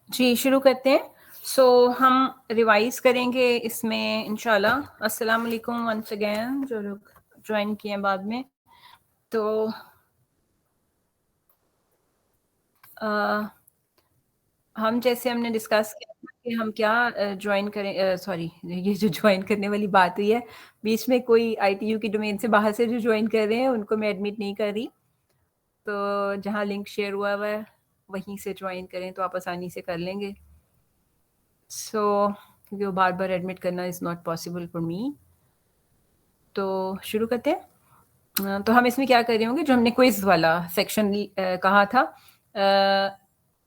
जी, शुरू करते हैं। हम रिवाइज़ करेंगे इसमें इंशाल्लाह। अस्सलाम वालेकुम वंस अगेन जो लोग जॉइन किए हैं बाद में। तो हम जैसे हमने डिस्कस किया था कि हम क्या जॉइन करें, सॉरी ये जो जॉइन करने वाली बात हुई है, बीच में कोई आईटीयू की डोमेन से बाहर से जो जॉइन कर रहे हैं उनको मैं एडमिट नहीं कर रही। तो जहाँ लिंक शेयर हुआ हुआ है वहीं से जॉइन करें तो आप आसानी से कर लेंगे। क्योंकि वो बार-बार एडमिट करना is not possible for me. तो शुरू करते हैं। तो हम इसमें क्या कर रहे होंगे, जो हमने क्विज़ वाला सेक्शन कहा था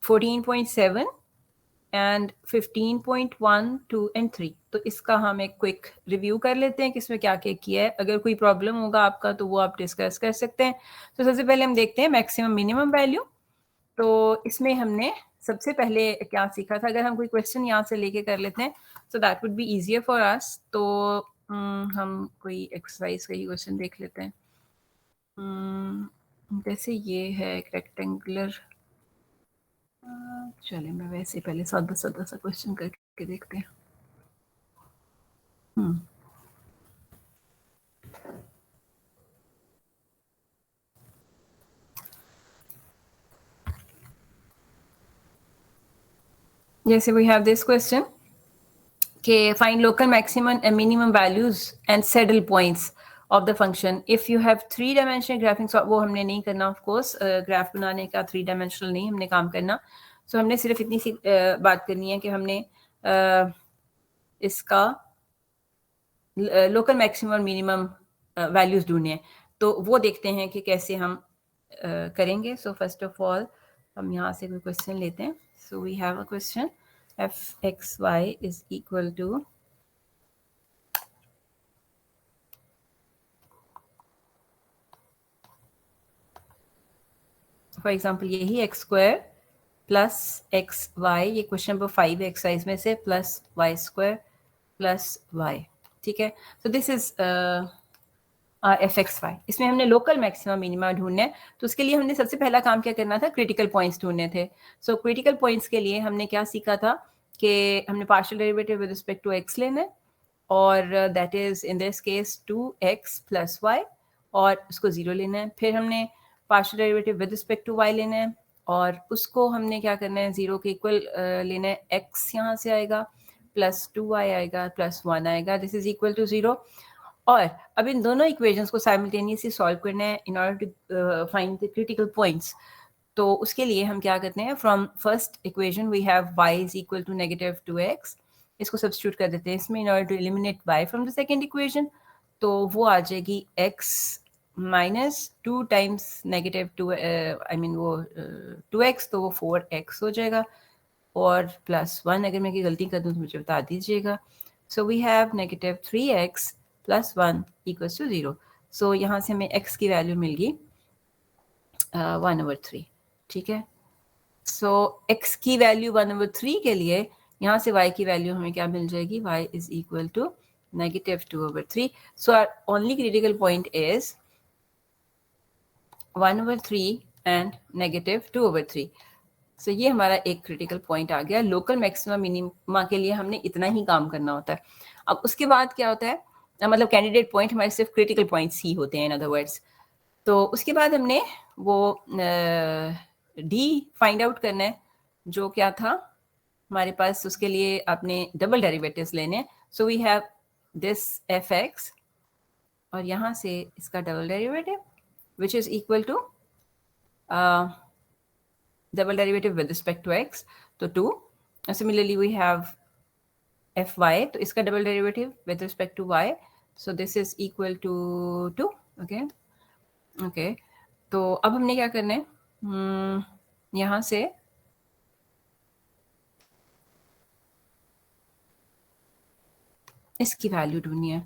14.7 एंड 15.1, 2 एंड 3, तो इसका हम एक क्विक रिव्यू कर लेते हैं कि इसमें क्या-क्या किया है। अगर कोई प्रॉब्लम होगा आपका तो वो आप डिस्कस कर सकते हैं। तो सबसे पहले हम देखते हैं मैक्सिमम मिनिमम वैल्यू। तो इसमें हमने सबसे पहले क्या सीखा था, अगर हम कोई क्वेश्चन यहाँ से लेके कर लेते हैं so that would be easier for us. तो हम कोई एक्सरसाइज का ही क्वेश्चन देख लेते हैं। जैसे ये है एक रेक्टेंगुलर, चलिए मैं वैसे पहले सादा सादा सा क्वेश्चन करके देखते हैं। जैसे वी हैव दिस क्वेश्चन के find local maximum and minimum values and saddle points of the function if you have 3 dimensional graphic. वो हमने नहीं करना, ऑफ कोर्स ग्राफ बनाने का 3 डायमेंशनल नहीं हमने काम करना। हमने सिर्फ इतनी सी बात करनी है कि हमने इसका लोकल मैक्सिमम और मिनिमम वैल्यूज ढूंढने हैं। तो वो देखते हैं कि कैसे हम करेंगे। फर्स्ट ऑफ ऑल हम यहाँ से कोई क्वेश्चन लेते हैं। We have a question F x Y is equal to for example यही X square plus X Y, ये क्वेश्चन नंबर 5 एक्सरसाइज में से, plus Y square plus Y. ठीक है, so this is F x Y. इसमें हमने local maximum minima ढूंढना है। तो उसके लिए हमने सबसे पहला काम क्या करना था, क्रिटिकल पॉइंट्स ढूंढने थे। क्रिटिकल पॉइंट्स के लिए हमने क्या सीखा था कि हमने partial derivative with respect to x लेना है, और that is in this case 2x plus y, और उसको 0 लेना है। फिर हमने partial derivative with respect to y लेना है, और उसको हमने क्या करना है, 0 के इक्वल लेना है। x यहाँ से आएगा, प्लस 2y आएगा, प्लस 1 आएगा, दिस इज इक्वल टू 0। और अब इन दोनों इक्वेशंस को साइमल्टेनियसली सॉल्व करना है in order to find the critical points. तो उसके लिए हम क्या करते हैं, from first equation we have y is equal to negative 2x, इसको सब्स्टिट्यूट कर देते हैं इसमें in order to eliminate y from the second equation. तो वो आ जाएगी x minus 2 times negative 2, I mean वो 2x, तो वो 4x हो जाएगा, और प्लस 1। अगर मैं की गलती कर दूँ तो मुझे बता दीजिएगा। We have negative 3x plus 1 equals to 0। यहाँ से हमें x की वैल्यू मिल गई 1/3। ठीक है, x की वैल्यू 1/3 के लिए यहाँ से y की वैल्यू हमें क्या मिल जाएगी, y is equal to negative 2/3। Our only critical point is 1/3 and negative 2/3। ये हमारा एक क्रिटिकल पॉइंट आ गया। लोकल मैक्सिमम मिनिमा के लिए हमने इतना ही काम करना होता है। अब उसके बाद क्या होता है, मतलब कैंडिडेट पॉइंट हमारे सिर्फ क्रिटिकल पॉइंट्स ही होते हैं इन अदर वर्ड्स। तो उसके बाद हमने वो डी फाइंड आउट करना है, जो क्या था हमारे पास। उसके लिए आपने डबल डेरिवेटिव्स लेने। We have this f x, और यहाँ से इसका double derivative which is equal to double derivative with respect to x, तो 2। Similarly we have fy, तो इसका double derivative with respect to y, so this is equal to 2। okay, तो अब हमने क्या करना है, यहाँ से इसकी वैल्यू ढूंढनी है।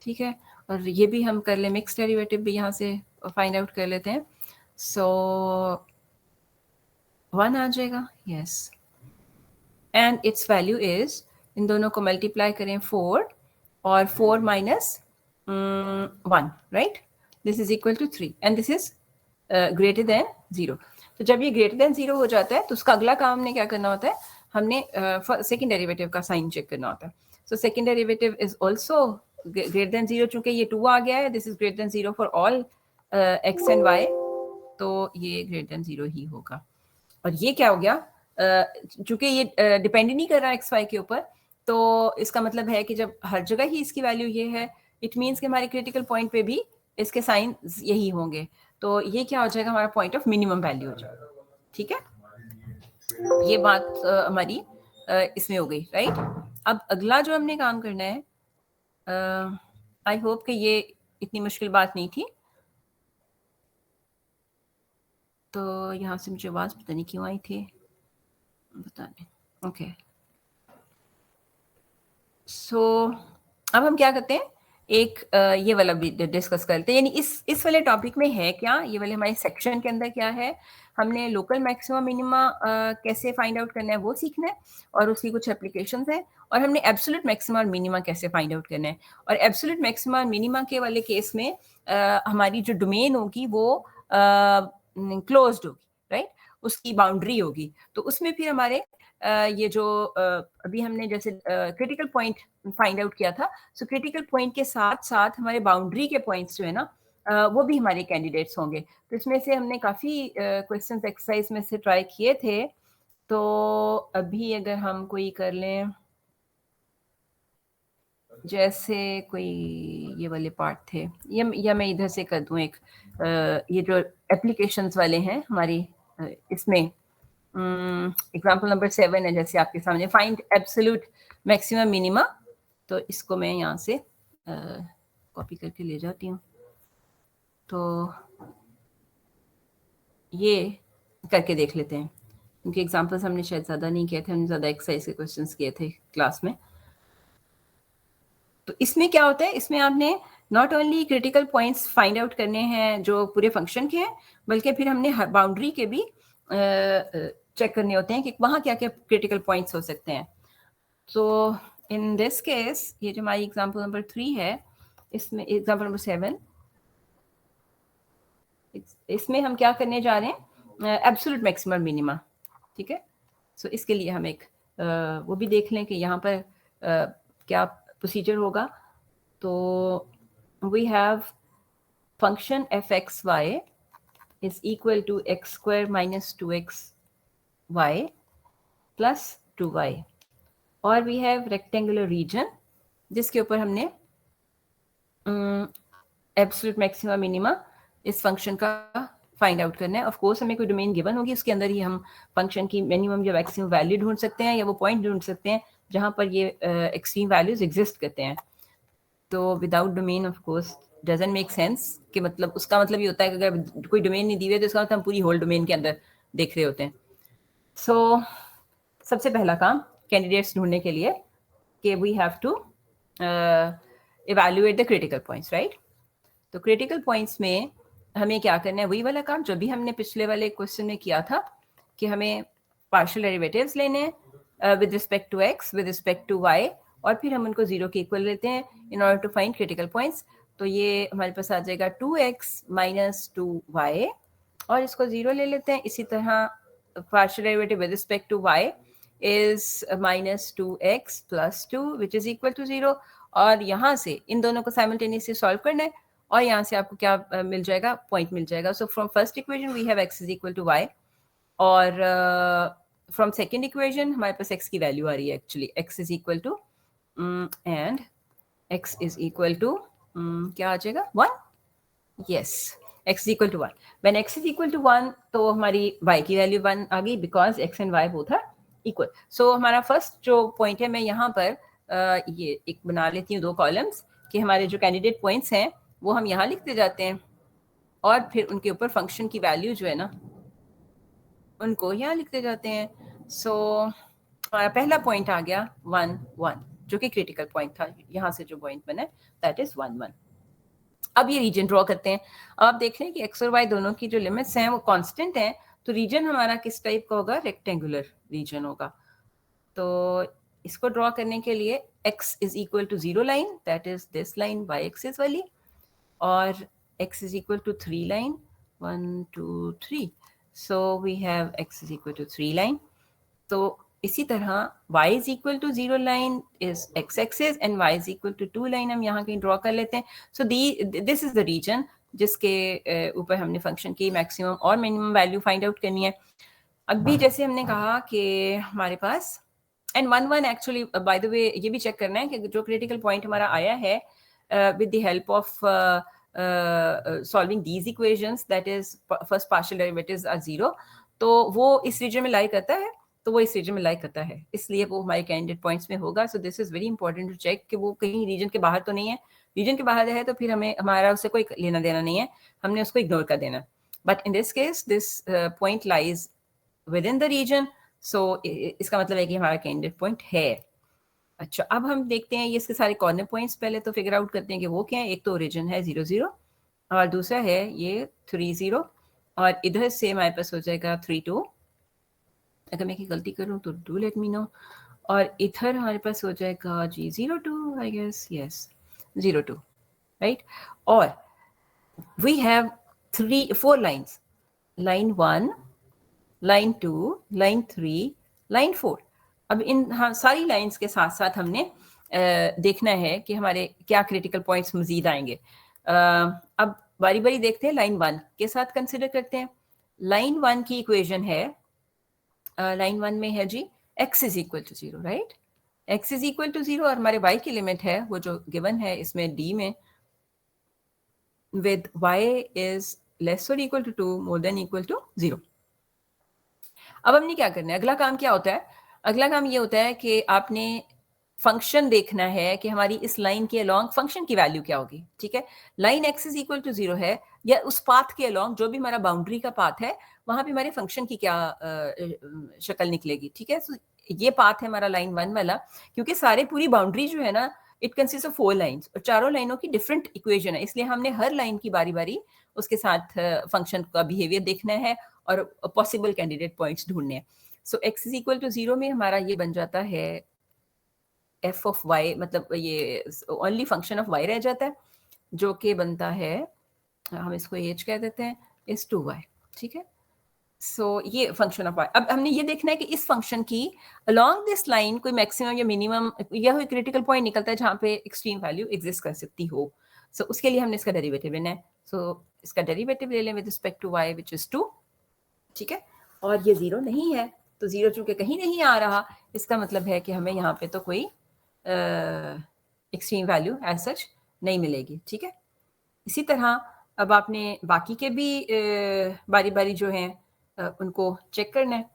ठीक है, और ये भी हम कर ले, मिक्स डेरिवेटिव भी यहाँ से फाइंड आउट कर लेते हैं। 1 आ जाएगा, yes, and its value is, इन दोनों को मल्टीप्लाई करें 4, और 4 minus 1, right, this is equal to 3, and this is greater than 0। तो जब ये ग्रेटर देन 0 हो जाता है तो उसका अगला काम हमने क्या करना होता है, हमने सेकेंड डेरिवेटिव का साइन चेक करना होता है. So second derivative is also greater than 0. चूंकि ये 2 आ गया है, this is greater than 0 for all x and y, तो ये ग्रेटर देन 0 ही होगा. और ये क्या हो गया, चूंकि ये डिपेंड नहीं कर रहा एक्स वाई के ऊपर, तो इसका मतलब है कि जब हर जगह ही इसकी वैल्यू ये है, इट मीन्स कि हमारे क्रिटिकल पॉइंट पे भी इसके साइन यही होंगे. तो ये क्या हो जाएगा, हमारा पॉइंट ऑफ मिनिमम वैल्यू हो जाएगा. ठीक है, ये बात हमारी इसमें हो गई, राइट. अब अगला जो हमने काम करना है, आई होप कि ये इतनी मुश्किल बात नहीं थी. तो यहाँ से मुझे आवाज़ पता नहीं क्यों आई थी, पता नहीं. ओके, सो अब हम क्या करते हैं, एक ये वाला भी डिस्कस करते हैं. यानी इस वाले टॉपिक में है क्या, ये वाले हमारे सेक्शन के अंदर क्या है, हमने लोकल मैक्सिमा मिनिमा कैसे फाइंड आउट करना है वो सीखना है, और उसकी कुछ एप्लीकेशंस हैं. और हमने एब्सोल्यूट मैक्सिमा और मिनिमा कैसे फाइंड आउट करना है. और एब्सोल्यूट मैक्सिमा और मिनिमा के वाले केस में हमारी जो डोमेन होगी वो क्लोज्ड होगी, राइट. उसकी बाउंड्री होगी. तो उसमें फिर हमारे ये जो अभी हमने जैसे क्रिटिकल पॉइंट फाइंड आउट किया था, सो क्रिटिकल पॉइंट के साथ साथ हमारे बाउंड्री के पॉइंट्स जो है ना, वो भी हमारे कैंडिडेट्स होंगे. तो इसमें से हमने काफ़ी क्वेश्चंस एक्सरसाइज में से ट्राई किए थे. तो अभी अगर हम कोई कर लें, जैसे कोई ये वाले पार्ट थे, या मैं इधर से कर दूं एक, ये जो एप्लीकेशंस वाले हैं हमारी, इसमें एग्जाम्पल नंबर 7 है जैसे आपके सामने, फाइंड एब्सोल्यूट मैक्सिमम मिनिमा. तो इसको मैं यहाँ से कॉपी करके ले जाती हूँ. तो ये करके देख लेते हैं, क्योंकि एग्जाम्पल्स हमने शायद ज़्यादा नहीं किए थे, हमने ज़्यादा एक्सरसाइज के क्वेश्चंस किए थे क्लास में. तो इसमें क्या होता है, इसमें आपने not only critical points find out करने हैं जो पूरे फंक्शन के हैं, बल्कि फिर हमने बाउंड्री के भी चेक करने होते हैं कि वहाँ क्या क्या क्रिटिकल पॉइंट्स हो सकते हैं. तो इन दिस केस ये जो हमारी एग्जाम्पल नंबर 3 है, इसमें एग्जाम्पल नंबर 7, इसमें हम क्या करने जा रहे हैं, एब्सोल्यूट मैक्सिमम मिनिमा. ठीक है, सो इसके लिए हम एक वो भी देख लें कि यहाँ पर क्या प्रोसीजर होगा. तो we have function f x Y is equal to x square minus 2x y plus 2y, और वी हैव रेक्टेंगुलर रीजन जिसके ऊपर हमने एब्सोल्यूट मैक्सिमा मिनिमा इस फंक्शन का फाइंड आउट करना है. ऑफ कोर्स हमें कोई डोमेन गिवन होगी, उसके अंदर ही हम फंक्शन की मिनिमम या मैक्सिमम वैल्यू ढूंढ सकते हैं, या वो पॉइंट ढूंढ सकते हैं जहां पर ये एक्सट्रीम वैल्यूज एग्जिस्ट करते हैं. तो without domain of course doesn't make sense, कि मतलब उसका मतलब ये होता है कि अगर कोई डोमेन नहीं दी हुई है तो इसका मतलब हम पूरी होल डोमेन के अंदर देख रहे होते हैं. सो सबसे पहला काम कैंडिडेट्स ढूंढने के लिए कि we have to evaluate the critical points, right. तो क्रिटिकल पॉइंट्स में हमें क्या करना है, वही वाला काम जो भी हमने पिछले वाले क्वेश्चन में किया था, कि हमें पार्शियल डेरिवेटिव्स लेने हैं with respect to x, with respect to y, और फिर हम उनको 0 के इक्वल लेते हैं in order to find critical points. तो ये हमारे पास आ जाएगा 2x माइनस 2y, और इसको 0 ले लेते हैं. इसी तरह partial derivative with respect to y is minus 2x plus 2 which is equal to 0, और यहाँ से इन दोनों को साइमल्टेनियसली सॉल्व करना है, और यहाँ से आपको क्या मिल जाएगा, पॉइंट मिल जाएगा. So from first equation we have x is equal to y, और फ्रॉम सेकेंड इक्वेशन हमारे पास x की वैल्यू आ रही है, actually x is equal to and x is equal to क्या आ जाएगा, 1. Yes, x is equal to 1. When x is equal to 1 तो हमारी y की वैल्यू 1 आ गई, because x and y both are equal. So हमारा फर्स्ट जो पॉइंट है, मैं यहाँ पर ये एक बना लेती हूँ 2 कॉलम्स, कि हमारे जो कैंडिडेट पॉइंट्स हैं वो हम यहाँ लिखते जाते हैं, और फिर उनके ऊपर फंक्शन की वैल्यू जो है ना उनको यहाँ लिखते जाते हैं. सो हमारा पहला पॉइंट आ गया 1 1, जो कि क्रिटिकल पॉइंट था. यहाँ से जो पॉइंट बना है दैट इज 1 1. अब ये रीजन ड्रॉ करते हैं. अब देख लें कि एक्स और वाई दोनों की जो लिमिट्स हैं वो कांस्टेंट हैं, तो रीजन हमारा किस टाइप का होगा, रेक्टेंगुलर रीजन होगा. तो इसको ड्रॉ करने के लिए x is equal to 0 line, that is this line y axis वाली, और x is equal to 3 line 1 2 3, So we have x is equal to 3 line. तो इसी तरह y is equal to 0 line is x axis and y is equal to 2 line हम यहाँ कहीं draw कर लेते हैं. So this is the region जिसके ऊपर हमने फंक्शन की मैक्सिमम और मिनिमम वैल्यू फाइंड आउट करनी है. अभी जैसे हमने कहा कि हमारे पास and one actually by the way ये भी चेक करना है कि जो क्रिटिकल पॉइंट हमारा आया है with the help of solving these equations that is first partial derivatives are 0, तो वो इस रीजन में लाई करता है, तो वो इस रीजन में लाई करता है, इसलिए वो हमारे कैंडिडेट पॉइंट्स में होगा. So this is very important to check कि वो कहीं रीजन के बाहर तो नहीं है. रीजन के बाहर है तो फिर हमें हमारा उससे कोई लेना देना नहीं है, हमने उसको इग्नोर कर देना. But in this case this point lies within the region, so इसका मतलब है कि हमारा कैंडिडेट पॉइंट है. अच्छा, अब हम देखते हैं ये इसके सारे कॉर्नर पॉइंट्स पहले तो फिगर आउट करते हैं कि वो क्या है. एक तो ओरिजिन है 0 0 और दूसरा है ये 3 0 और इधर से हमारे पास हो जाएगा 3 2. अगर मैं गलती करूं तो डू लेट मी नो. और इधर हमारे पास हो जाएगा जी 0 2 आई गेस, यस 0 2, राइट. और we have 4 lines, line 1, line 2, line 3, line 4. अब इन सारी लाइंस के साथ साथ हमने देखना है कि हमारे क्या क्रिटिकल पॉइंट्स मजीद आएंगे. अब बारी बारी देखते हैं. लाइन 1 के साथ कंसिडर करते हैं. लाइन 1 की इक्वेशन है, लाइन 1 में है जी x is equal to 0, right. x is equal to 0 और हमारे y की लिमिट है वो जो गिवन है इसमें d में, with y is less or equal to 2 more than equal to 0. अब हमने क्या करना है, अगला काम क्या होता है. अगला काम ये होता है कि आपने फंक्शन देखना है कि हमारी इस लाइन के अलोंग फंक्शन की वैल्यू क्या होगी. ठीक है, line x is equal to 0 है या उस पाथ के अलोंग जो भी हमारा बाउंड्री का पाथ है वहां पे हमारे फंक्शन की क्या शक्ल निकलेगी. ठीक है, so ये पाथ है हमारा लाइन 1 वाला, क्योंकि सारे पूरी बाउंड्री जो है ना इट कंसिस्ट ऑफ 4 लाइंस और चारों लाइनों की डिफरेंट इक्वेशन है, इसलिए हमने हर लाइन की बारी बारी उसके साथ फंक्शन का बिहेवियर देखना है और पॉसिबल कैंडिडेट पॉइंट्स ढूंढने हैं. सो x इज इक्वल टू 0 में हमारा ये बन जाता है f ऑफ y, मतलब ये ओनली फंक्शन ऑफ y रह जाता है जो कि बनता है, हम इसको h कह देते हैं, इज 2y. ठीक है, सो ये फंक्शन ऑफ y. अब हमने ये देखना है कि इस फंक्शन की अलोंग दिस लाइन कोई मैक्सिमम या मिनिमम या कोई क्रिटिकल पॉइंट निकलता है जहाँ पे एक्सट्रीम वैल्यू एग्जिस्ट कर सकती हो. सो उसके लिए हमने इसका डेरिवेटिव लेना है. सो इसका डेरिवेटिव ले लें with respect to y which is 2. ठीक है, और ये 0 नहीं है तो 0 चूंकि कहीं नहीं आ रहा, इसका मतलब है कि हमें यहाँ पे तो कोई एक्सट्रीम वैल्यू एज सच नहीं मिलेगी. ठीक है, इसी तरह अब आपने बाकी के भी बारी बारी जो हैं उनको चेक करना है.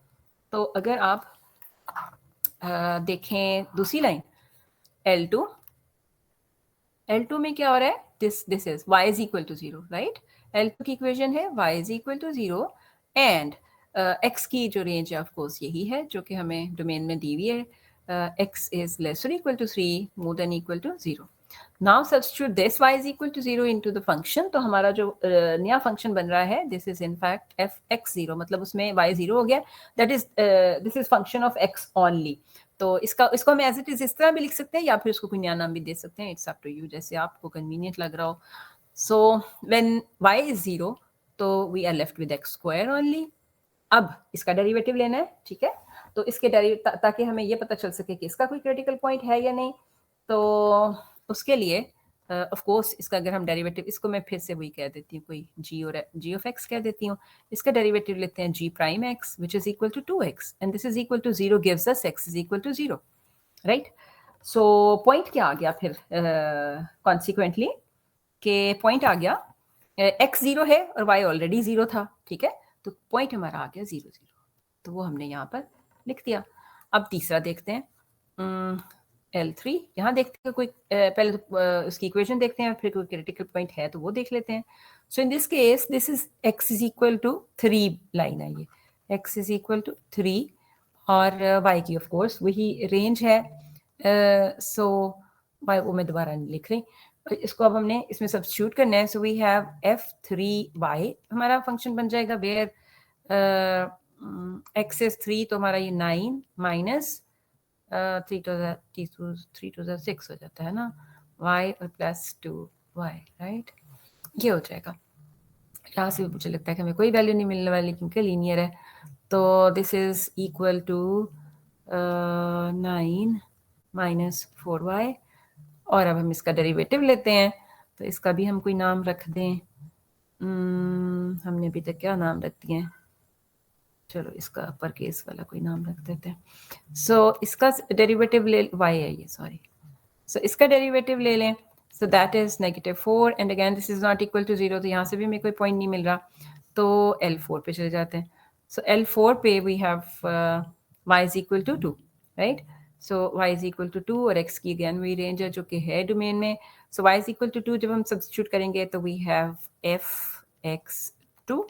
तो अगर आप देखें दूसरी लाइन L2, L2 में क्या हो रहा है, this is y is equal to 0, right. L2 की इक्वेशन है y is equal to 0 and x की जो रेंज है ऑफ कोर्स यही है जो कि हमें डोमेन में दी हुई है. x इज लेस और equal to 3 more than equal to 0. Now substitute this y is equal to 0 into the function. तो हमारा जो नया फंक्शन बन रहा है this is in fact f(x0), मतलब उसमें y 0 हो गया. That is this is function of x only. तो इसको हम एज इट इज इस तरह भी लिख सकते हैं या फिर उसको कोई नया नाम भी दे सकते हैं. इट्स अप टू यू, जैसे आपको कन्वीनियंट लग रहा हो. सो व्हेन y इज 0 तो we are left with x² only. अब इसका डेरिवेटिव लेना है. ठीक है, तो इसके ताकि हमें ये पता चल सके कि इसका कोई क्रिटिकल पॉइंट है या नहीं, तो उसके लिए ऑफ कोर्स इसका अगर हम डेरिवेटिव, इसको मैं फिर से वही कह देती हूँ, कोई g ऑफ x कह देती हूँ. इसका डेरिवेटिव लेते हैं g prime x which is equal to 2x and this is equal to 0 gives us x is equal to 0, right. So point क्या आ गया फिर कॉन्सिक्वेंटली के पॉइंट आ गया x 0 है और y ऑलरेडी 0 था. ठीक है, तो पॉइंट हमारा आ गया 0 0, तो वो हमने यहाँ पर लिख दिया. अब तीसरा देखते हैं L3. यहाँ देखते हैं कोई पहले तो उसकी इक्वेशन देखते हैं, फिर कोई क्रिटिकल पॉइंट है तो वो देख लेते हैं. So in this case this is x is equal to 3 line है ये, x इज इक्वल टू 3 और y की ऑफ कोर्स वही रेंज है. सो y वो मैं दोबारा नहीं लिख रही, इसको अब हमने इसमें सब्स्टिट्यूट करना है. सो वी हैव f3y हमारा फंक्शन बन जाएगा वेयर x इज 3, तो हमारा ये 9 माइनस 3 to the 6 हो जाता है ना, y और प्लस 2y, राइट. ये हो जाएगा. यहाँ से भी मुझे लगता है कि हमें कोई वैल्यू नहीं मिलने वाली क्योंकि लीनियर है। तो this is equal to 9 minus 4y, और अब हम इसका डेरिवेटिव लेते हैं, तो इसका भी हम कोई नाम रख दें। हमने अभी तक क्या नाम रख दिए हैं, चलो इसका अपर केस वाला कोई नाम रख देते हैं। सो इसका डेरिवेटिव ले, y है ये, सॉरी। सो इसका डेरिवेटिव ले लें, so that is -4 and again this is not equal to 0, तो यहाँ से भी हमें कोई पॉइंट नहीं मिल रहा, तो L4 पे चले जाते हैं। सो L4 पे we have y is equal to 2, right. So y is equal to 2 और x की अगेन वही रेंज है जो कि है डोमेन में। सो y इज इक्वल टू 2 जब हम सब्स्टिट्यूट करेंगे तो वी हैव f(x)(2)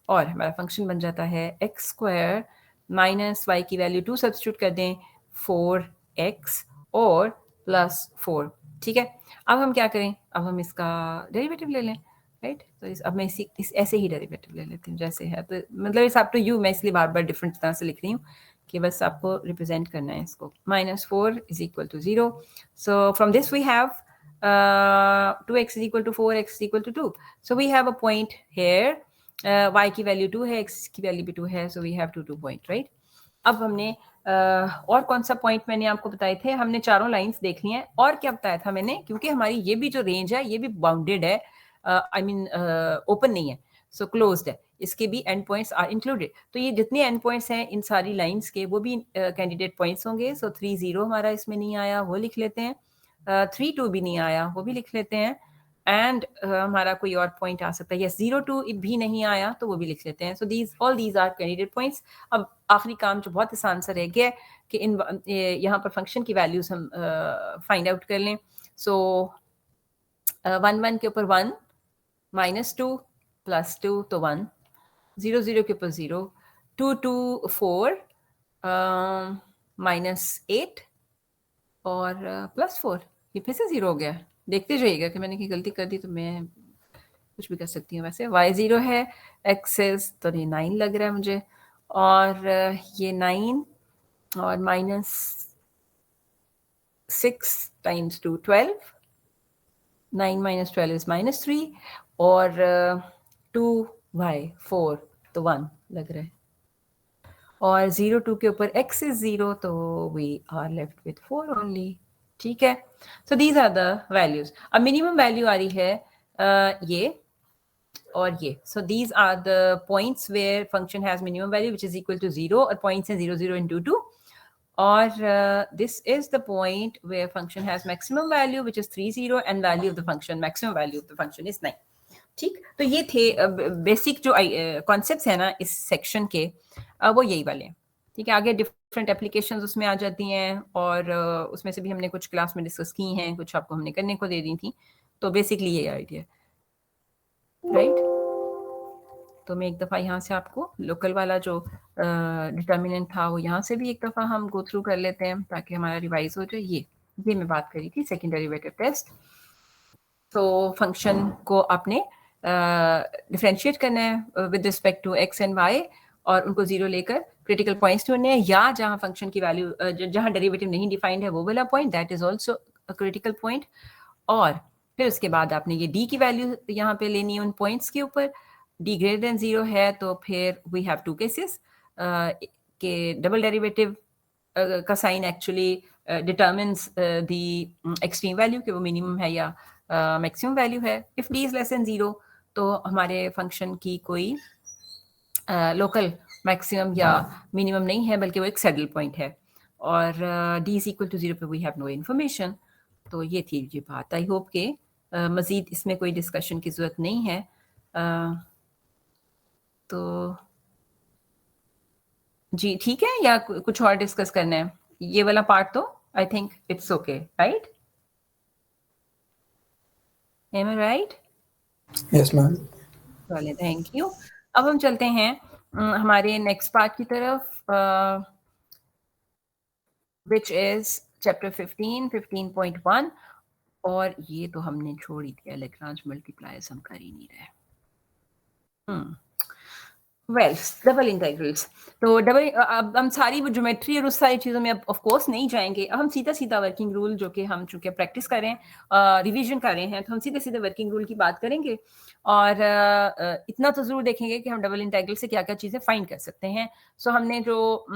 और हमारा फंक्शन बन जाता है एक्स स्क्वायर माइनस वाई की वैल्यू 2 सब्स्टिट्यूट कर दें 4x और प्लस 4, ठीक है। अब हम क्या करें, अब हम इसका डेरिवेटिव ले लें, राइट। तो अब मैं इस ऐसे ही डेरिवेटिव ले लेती हूँ जैसे है, तो मतलब इट्स अप टू यू, मैं इसलिए बार बार डिफरेंट तरह से लिख रही हूँ कि बस आपको रिप्रेजेंट करना है इसको। -4 is equal to 0, so from this we have 2x is equal to 4, x is equal to 2. So we have a point here, y की वैल्यू 2 है, x की वैल्यू भी 2 है, so we have 2 point, right. अब हमने और कौन सा पॉइंट मैंने आपको बताए थे, हमने चारों लाइंस देख ली हैं, और क्या बताया था मैंने, क्योंकि हमारी ये भी जो रेंज है ये भी बाउंडेड है, आई मीन ओपन नहीं है, सो क्लोज्ड है, इसके भी एंड पॉइंट्स आर इंक्लूडेड। तो ये जितने एंड पॉइंट्स हैं इन सारी लाइंस के वो भी कैंडिडेट पॉइंट्स होंगे। सो 3 0 हमारा इसमें नहीं आया, वो लिख लेते हैं। 3 2 भी नहीं आया, वो भी लिख लेते हैं। एंड हमारा कोई और पॉइंट आ सकता है, यस 0 2 भी नहीं आया तो वो भी लिख लेते हैं। So all these are candidate points. अब आखिरी काम जो बहुत आसान सा रह गया है कि इन यहाँ पर फंक्शन की वैल्यूज हम फाइंड आउट कर लें। सो 1 1 के ऊपर 1, -2 +2 तो 1, 0 0 के ऊपर 0, 2 2 4, -8 और +4, ये फिर से 0 हो गया। देखते जाइएगा कि मैंने की गलती कर दी तो मैं कुछ भी कर सकती हूँ। वैसे y 0 है, एक्सेस तो ये 9 लग रहा है मुझे, और ये 9 और -6 × 2 12, 9 - 12 is -3 और 2y 4 तो 1 लग रहा है, और 0 2 के ऊपर x is 0 तो we are left with 4 only, ठीक है। So these are the values. अब मिनिमम वैल्यू आ रही है ये और ये। So these are the points where function has minimum value which is equal to 0, और पॉइंट्स हैं 0 0 and 2 2, और this is the point where function has maximum value which is 3 0 and value of the function, maximum value of the function is 9, ठीक। तो ये थे basic जो concepts है ना इस सेक्शन के, वो यही वाले हैं, ठीक है। आगे डिफरेंट एप्लीकेशंस उसमें आ जाती हैं, और उसमें से भी हमने कुछ क्लास में डिस्कस की हैं, कुछ आपको हमने करने को दे दी थी। तो बेसिकली ये आइडिया, राइट। तो मैं एक दफ़ा यहाँ से आपको लोकल वाला जो डिटर्मिनेंट था वो यहाँ से भी एक दफ़ा हम गो थ्रू कर लेते हैं ताकि हमारा रिवाइज हो जाए। ये मैं बात करी थी सेकेंड डेरिवेटिव टेस्ट। तो फंक्शन को आपने डिफरेंशिएट करना है with respect to x and y, और उनको 0 लेकर क्रिटिकल पॉइंट्स ढूंढने हैं, या जहाँ फंक्शन की वैल्यू जहाँ डेरिवेटिव नहीं डिफाइंड है वो वाला point, that is also a critical point. और फिर उसके बाद आपने ये डी की वैल्यू यहाँ पे लेनी है उन पॉइंट्स के ऊपर। डी ग्रेटर देन 0 है तो फिर वी हैव 2 केसेस के डबल डेरिवेटिव का sign actually determines the extreme value कि वो मिनिमम है या मैक्सिमम वैल्यू है। If D is less than 0 तो हमारे फंक्शन की कोई लोकल मैक्सिमम या मिनिमम नहीं है, बल्कि वो एक सैडल पॉइंट है, और डी इज इक्वल टू 0 पे वी हैव नो इन्फॉर्मेशन। तो ये थी ये बात। आई होप के मज़ीद इसमें कोई डिस्कशन की ज़रूरत नहीं है। तो जी ठीक है, या कुछ और डिस्कस करना है? ये वाला पार्ट तो I think it's okay, right? Am I right? Yes ma'am. चलिए, थैंक यू। अब हम चलते हैं हमारे नेक्स्ट पार्ट की तरफ, विच इज चैप्टर 15.1, और ये तो हमने छोड़ ही दिया, लैग्रांज मल्टीप्लायर्स हम कर ही नहीं रहे। वेल डबल इंटीग्रल्स, तो डबल अब हम सारी वो ज्योमेट्री और उस सारी चीज़ों में अब ऑफ कोर्स नहीं जाएंगे। अब हम सीधा सीधा वर्किंग रूल, जो कि हम चूंकि प्रैक्टिस कर रहे हैं, रिवीजन कर रहे हैं, तो हम सीधे सीधे वर्किंग रूल की बात करेंगे और इतना तो ज़रूर देखेंगे कि हम डबल इंटीग्रल से क्या क्या चीज़ें फाइंड कर सकते हैं। सो हमने जो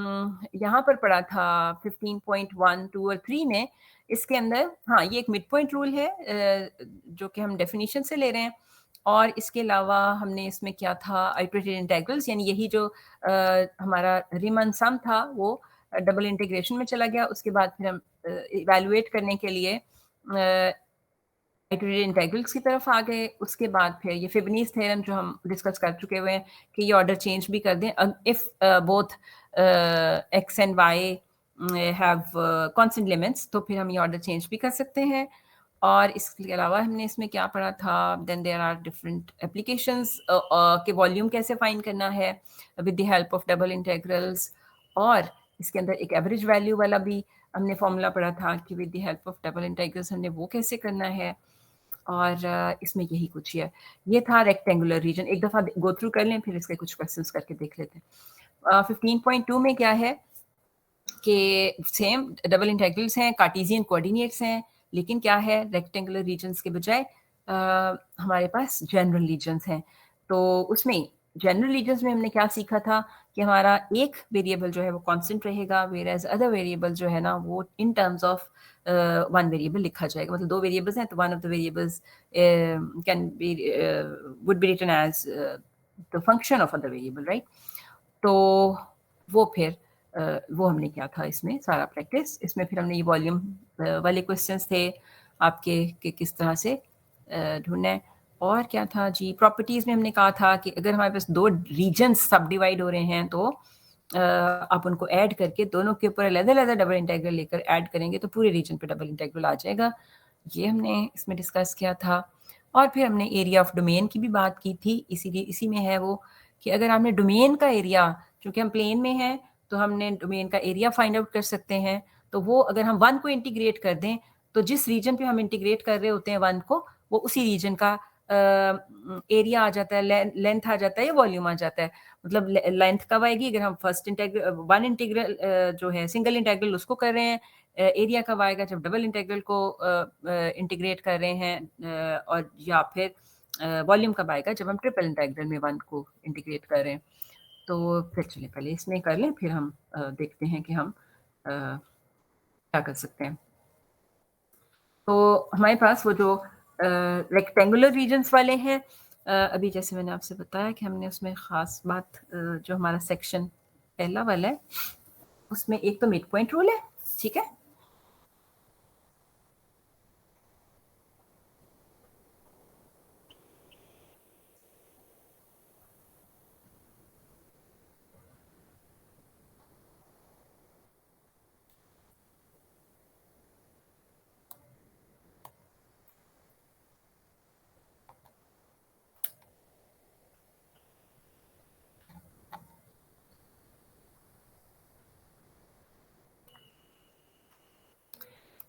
यहाँ पर पढ़ा था 15.1, 2 और 3 में, इसके अंदर हाँ ये एक मिड पॉइंट रूल है जो कि हम डेफिनेशन से ले रहे हैं। और इसके अलावा हमने इसमें क्या था, आइटरेटेड इंटीग्रल्स, यानी यही जो हमारा रिमन सम था वो डबल इंटीग्रेशन में चला गया। उसके बाद फिर हम इवैल्यूएट करने के लिए आइटरेटेड इंटीग्रल्स की तरफ आ गए। उसके बाद फिर ये फिबनीज थ्योरम जो हम डिस्कस कर चुके हुए हैं कि ये ऑर्डर चेंज भी कर दें if both x and why have constant limits, तो फिर हम ये ऑर्डर चेंज भी कर सकते हैं। और इसके अलावा हमने इसमें क्या पढ़ा था, then there are different applications के वॉल्यूम कैसे फाइंड करना है with the help of double integrals. और इसके अंदर एक एवरेज वैल्यू वाला भी हमने फॉर्मूला पढ़ा था कि with the help of double integrals हमने वो कैसे करना है। और इसमें यही कुछ है। ये था रेक्टेंगुलर रीजन। एक दफ़ा गो थ्रू कर लें, फिर इसके कुछ क्वेश्चंस करके देख लेते हैं। 15.2 में क्या है कि सेम डबल इंटीग्रल्स हैं, कार्टेशियन कोऑर्डिनेट्स हैं, लेकिन क्या है, रेक्टेंगुलर रीजन्स के बजाय हमारे पास जनरल रीजन्स हैं। तो उसमें जनरल रीजन्स में हमने क्या सीखा था कि हमारा एक वेरिएबल जो है वो कांस्टेंट रहेगा, वेयर एज अदर वेरिएबल जो है ना वो in terms of one variable लिखा जाएगा। मतलब दो वेरिएबल्स हैं तो one of the variables can be would be written as the function of other variable, right. तो वो फिर वो हमने किया था इसमें सारा प्रैक्टिस। इसमें फिर हमने ये वॉल्यूम वाले क्वेश्चंस थे आपके कि किस तरह से ढूंढना है। और क्या था जी, प्रॉपर्टीज़ में हमने कहा था कि अगर हमारे पास दो रीजन्स सब डिवाइड हो रहे हैं तो आप उनको ऐड करके दोनों के ऊपर अलग अलग डबल इंटीग्रल लेकर ऐड करेंगे तो पूरे रीजन पे डबल इंटीग्रल आ जाएगा। ये हमने इसमें डिस्कस किया था। और फिर हमने एरिया ऑफ डोमेन की भी बात की थी, इसीलिए इसी में है वो कि अगर हमने डोमेन का एरिया, चूंकि हम प्लेन में हैं तो हमने डोमेन का एरिया फाइंड आउट कर सकते हैं। तो वो अगर हम वन को इंटीग्रेट कर दें तो जिस रीजन पे हम इंटीग्रेट कर रहे होते हैं वन को, वो उसी रीजन का एरिया आ जाता है, लेंथ आ जाता है या वॉल्यूम आ जाता है। मतलब लेंथ कब आएगी, अगर हम फर्स्ट इंटीग्रल वन इंटीग्रल जो है सिंगल इंटीग्रल उसको कर रहे हैं। एरिया कब आएगा, जब डबल इंटीग्रल को इंटीग्रेट कर रहे हैं। और या फिर वॉल्यूम कब आएगा, जब हम ट्रिपल इंटीग्रल में वन को इंटीग्रेट कर रहे हैं। तो फिर चलिए पहले इसमें कर लें, फिर हम देखते हैं कि हम क्या कर सकते हैं। तो हमारे पास वो जो रेक्टेंगुलर रीजन्स वाले हैं, अभी जैसे मैंने आपसे बताया कि हमने उसमें ख़ास बात जो हमारा सेक्शन पहला वाला है उसमें एक तो मिड पॉइंट रूल है, ठीक है।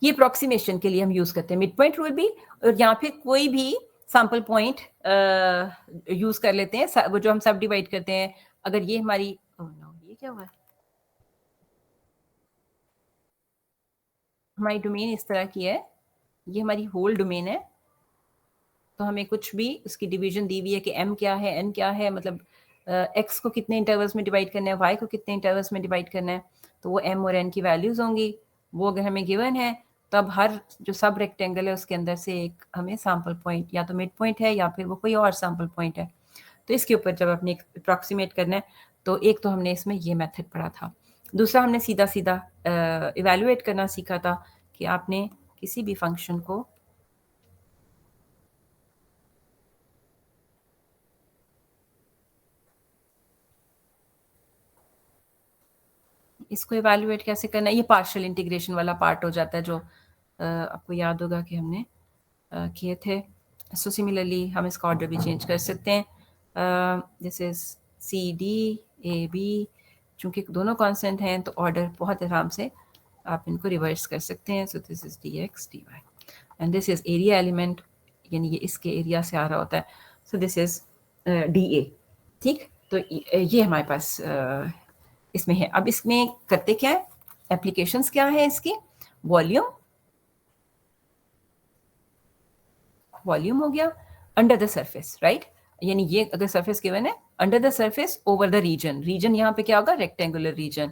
ये अप्रोक्सीमेशन के लिए हम यूज करते हैं मिड पॉइंट रूल भी, और या फिर कोई भी सैंपल पॉइंट यूज कर लेते हैं, वो जो हम सब डिवाइड करते हैं। अगर ये हमारी ये क्या हुआ है, हमारी डोमेन इस तरह की है, ये हमारी होल डोमेन है। तो हमें कुछ भी उसकी डिवीजन दी हुई है कि m क्या है, n क्या है, मतलब x को कितने इंटरवल्स में डिवाइड करना है, y को कितने इंटरवल्स में डिवाइड करना है, तो वो m और n की वैल्यूज होंगी। वो अगर हमें गिवन है तब हर जो सब रेक्टेंगल है उसके अंदर से एक हमें सैम्पल पॉइंट या तो मिड पॉइंट है या फिर वो कोई और सैम्पल पॉइंट है। तो इसके ऊपर जब अपने अप्रॉक्सीमेट करना है तो एक तो हमने इसमें ये मेथड पढ़ा था। दूसरा हमने सीधा सीधा इवेल्युएट करना सीखा था कि आपने किसी भी फंक्शन को इसको इवेल्युएट कैसे करना है। ये पार्शियल इंटीग्रेशन वाला पार्ट हो जाता है जो आपको याद होगा कि हमने किए थे। सो सिमिलरली हम इसका ऑर्डर भी चेंज कर सकते हैं। This is C D A B, चूंकि दोनों कॉन्स्टेंट हैं तो ऑर्डर बहुत आराम से आप इनको रिवर्स कर सकते हैं। So this is D X D Y and this is area element, यानी ये इसके एरिया से आ रहा होता है। So this is D A, ठीक। तो ये हमारे पास इसमें है। अब इसमें करते क्या है, एप्लीकेशंस क्या है इसकी, वॉल्यूम, वॉल्यूम हो गया, अंडर द सरफेस, राइट, यानी ये अगर सरफेस गिवन है, under the surface over the region, region यहाँ पे क्या होगा, रेक्टेंगुलर रीजन,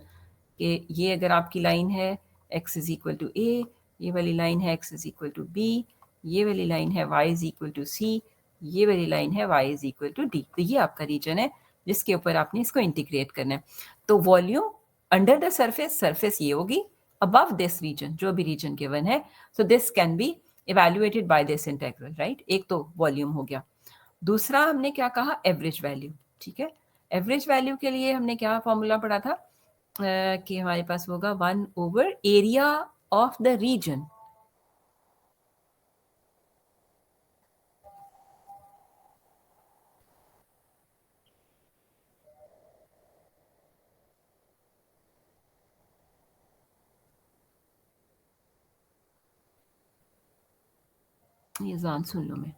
कि ये अगर आपकी लाइन है x is equal to A, ये वाली लाइन है x is equal to B, ये वाली लाइन है y is equal to C, ये वाली लाइन है y is equal to D, तो ये आपका रीजन है जिसके ऊपर आपने इसको इंटीग्रेट करना है। तो volume under the surface, surface ये होगी, अबव दिस रीजन, जो भी रीजन गिवन है, so this can be evaluated by this integral, right. एक तो वॉल्यूम हो गया, दूसरा हमने क्या कहा, एवरेज वैल्यू, ठीक है। एवरेज वैल्यू के लिए हमने क्या फॉर्मूला पढ़ा था, कि हमारे पास होगा 1/, एरिया ऑफ द रीजन, ये जान सुन लो मैं,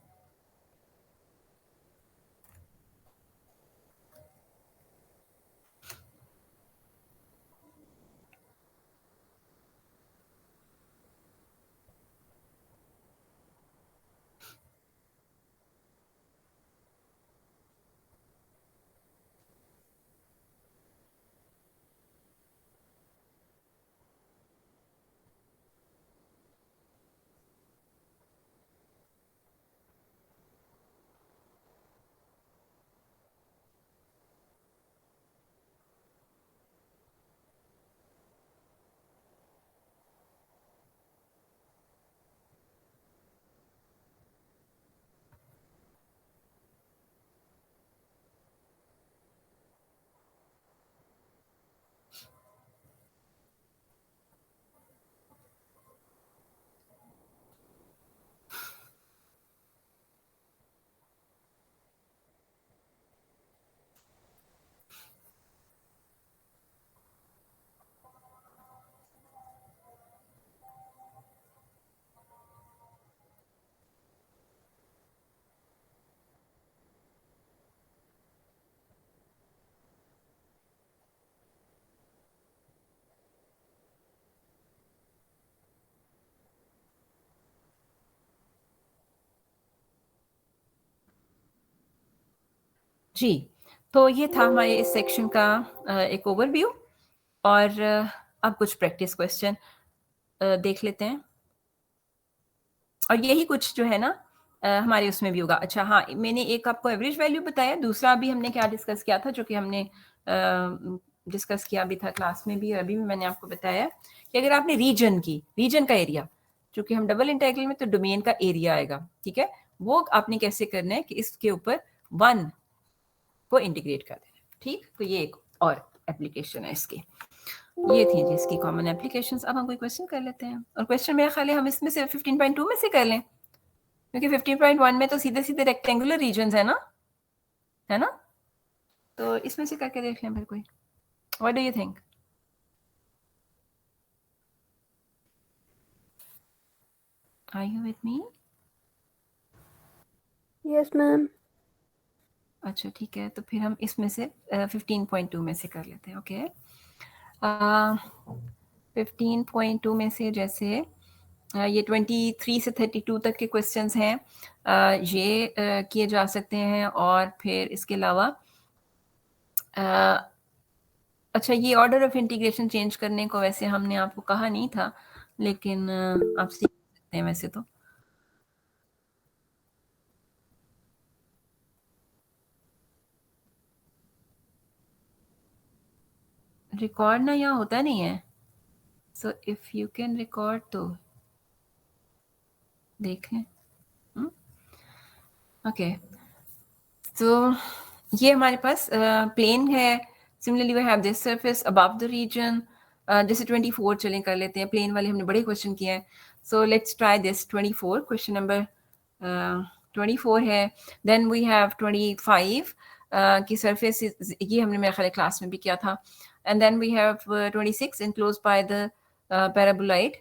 जी। तो ये था हमारे इस सेक्शन का एक ओवरव्यू, और अब कुछ प्रैक्टिस क्वेश्चन देख लेते हैं, और यही कुछ जो है ना हमारे उसमें भी होगा। अच्छा हाँ, मैंने एक आपको एवरेज वैल्यू बताया, दूसरा भी हमने क्या डिस्कस किया था, जो कि हमने डिस्कस किया भी था क्लास में भी, और अभी भी मैंने आपको बताया कि अगर आपने रीजन की, रीजन का एरिया, चूंकि हम डबल इंटीग्रल में तो डोमेन का एरिया आएगा, ठीक है, वो आपने कैसे करना है कि इसके ऊपर 1 को इंटीग्रेट कर देना, ठीक। तो ये एक और एप्लीकेशन है इसकी, ये थी जी इसकी कॉमन एप्लीकेशंस। अब हम कोई क्वेश्चन कर लेते हैं, और क्वेश्चन मेरा ख्याल है हम इसमें से 15.2 में से कर लें, क्योंकि 15.1 में तो सीधे सीधे रेक्टेंगुलर रीजन है ना, तो इसमें से करके देख लें फिर कोई। What do you think? Are you with me? Yes ma'am. अच्छा ठीक है, तो फिर हम इसमें से 15.2 में से कर लेते हैं, ओके। 15.2 में से जैसे ये 23 से 32 तक के क्वेश्चंस हैं, ये किए जा सकते हैं, और फिर इसके अलावा अच्छा, ये ऑर्डर ऑफ इंटीग्रेशन चेंज करने को वैसे हमने आपको कहा नहीं था, लेकिन आप सीख सकते हैं वैसे तो। रिकॉर्ड ना यहाँ होता नहीं है, so if you can record तो देखें। ओके, तो ये हमारे पास प्लेन है, similarly we have this surface above the region. जैसे 24 चलें कर लेते हैं, प्लेन वाले हमने बड़े क्वेश्चन किए हैं, so let's try this 24, question number 24 है। देन वी हैव 25 की सरफेस, ये हमने मेरे ख्याल क्लास में भी किया था, and then we have 26 enclosed by the paraboloid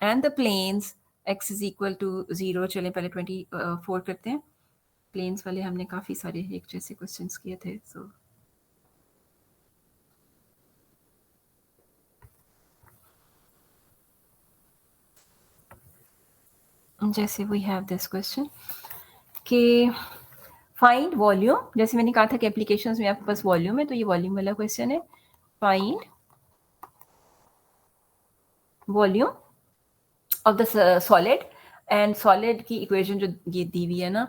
and the planes x is equal to 0। चलें पहले 24 करते हैं, प्लेन्स वाले हमने काफ़ी सारे एक जैसे क्वेश्चंस किए थे, सो जैसे वी हैव दिस क्वेश्चन कि फाइंड वॉल्यूम, जैसे मैंने कहा था कि एप्लीकेशंस में आपके पास वॉल्यूम है, तो ये वॉल्यूम वाला क्वेश्चन है। Find volume of the solid, and solid की इक्वेशन जो ये दी हुई है ना,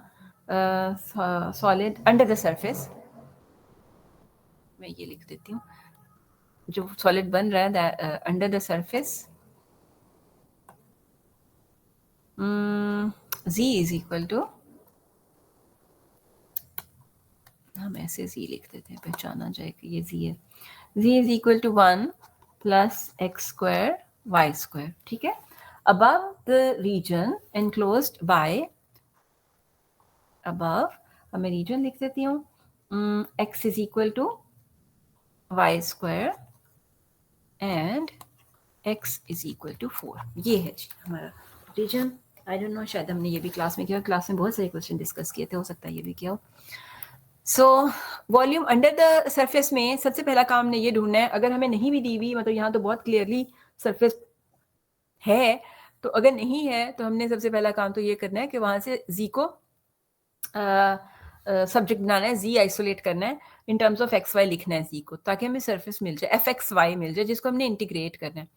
सॉलिड अंडर द सरफेस, मैं ये लिख देती हूँ, जो सॉलिड बन रहा है under the surface, z is equal to, हम ऐसे z लिख देते हैं, पहचाना जाए कि ये z है। z is equal to 1 plus X square Y square, ठीक है। Above the region enclosed by, above अब मैं रीजन लिख देती हूँ, x is equal to Y square and x is equal to 4, ये है जी हमारा रीजन। आई डोंट नो, शायद हमने ये भी क्लास में किया, क्लास में बहुत सारे क्वेश्चन डिस्कस किए थे, हो सकता है ये भी किया हो। So volume under the surface में सबसे पहला काम हमने ये ढूंढना है, अगर हमें नहीं भी दी हुई, मतलब यहाँ तो बहुत क्लियरली सरफेस है, तो अगर नहीं है तो हमने सबसे पहला काम तो ये करना है कि वहाँ से z को सब्जेक्ट बनाना है, z आइसोलेट करना है, in terms of X Y लिखना है z को, ताकि हमें सरफेस मिल जाए, एफ एक्स वाई मिल जाए, जिसको हमने इंटीग्रेट करना है।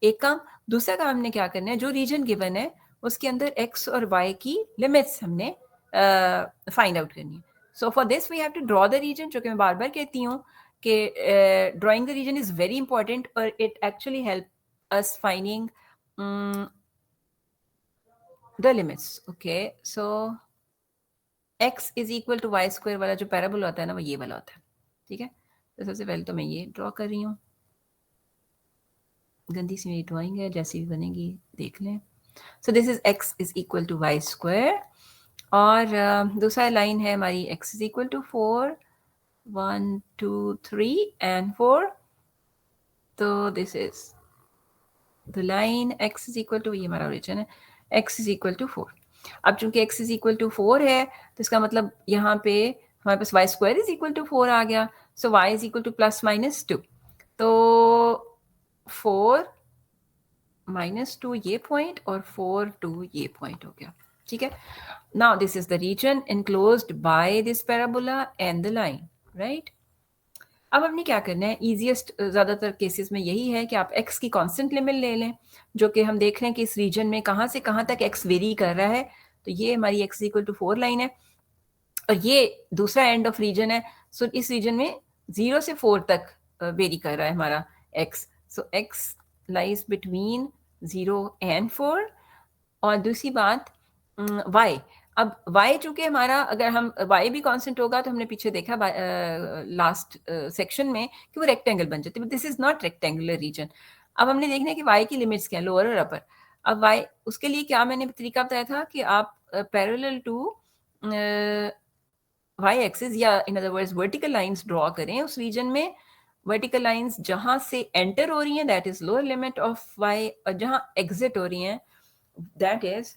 एक काम। दूसरा काम हमने क्या करना है, जो रीजन गिवन है उसके अंदर x और y की लिमिट्स हमने फाइंड आउट करनी है। So for this we have to draw the region, जो कि मैं बार बार कहती हूँ कि drawing the region is very important, और it actually help us finding the limits. Okay, so x is equal to Y square वाला जो पैराबोला होता है ना, वो ये वाला होता है, ठीक है। तो सबसे पहले तो मैं ये ड्रॉ कर रही हूँ, गंदी सी मेरी ड्राइंग है, जैसी भी बनेगी देख लें। So this is x is equal to Y square, और दूसरा लाइन है हमारी x is equal to 4, 1 2 3 and 4, तो this is the line x is equal to, ये हमारा ओरिजिन है, x इज इक्वल टू 4। अब चूंकि x इज इक्वल टू 4 है, तो इसका मतलब यहाँ पे हमारे पास Y square is equal to 4 आ गया, so y is equal to plus minus 2, तो 4 माइनस 2 ये पॉइंट और 4 2 ये पॉइंट हो गया, ठीक है। Now this is the region enclosed by this parabola and the line, right. अब हमने क्या करना है, इजीएस्ट ज़्यादातर केसेस में यही है कि आप x की कांस्टेंट लिमिट ले लें, जो कि हम देख रहे हैं कि इस रीजन में कहाँ से कहाँ तक x वेरी कर रहा है, तो ये हमारी x इक्वल टू 4 लाइन है, और ये दूसरा एंड ऑफ रीजन है। सो इस रीजन में 0 से 4 तक वेरी कर रहा है हमारा x, so x lies between 0 and 4। और दूसरी बात y, अब y चूंकि हमारा, अगर हम y भी कांस्टेंट होगा तो हमने पीछे देखा लास्ट सेक्शन में कि वो रेक्टेंगल बन जाते हैं, but this is not rectangular reason. अब हमने देखना है कि y की लिमिट्स क्या है, लोअर और अपर। अब y, उसके लिए क्या मैंने तरीका बताया था कि आप पैरेलल टू y एक्सिस, या in other words vertical lines draw करें उस रीजन में। वर्टिकल लाइंस जहां से एंटर हो रही हैं that is lower limit of y, और जहां एग्जिट हो रही हैं that is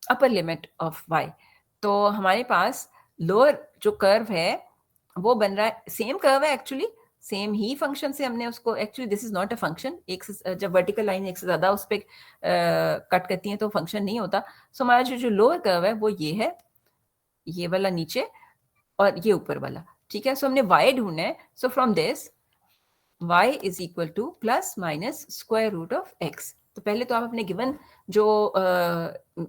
upper limit of y। तो हमारे पास लोअर जो कर्व है वो बन रहा है, सेम कर्व है एक्चुअली, सेम ही फंक्शन से हमने उसको, actually this is not a function, एक से जब वर्टिकल लाइन एक से ज्यादा उस पर कट करती है तो फंक्शन नहीं होता। सो हमारा जो लोअर कर्व है वो ये है, ये वाला नीचे और ये ऊपर वाला, ठीक है। सो हमने y ढूंढना है, so from this y is equal to plus minus square root of x। तो पहले तो आप अपने गिवन जो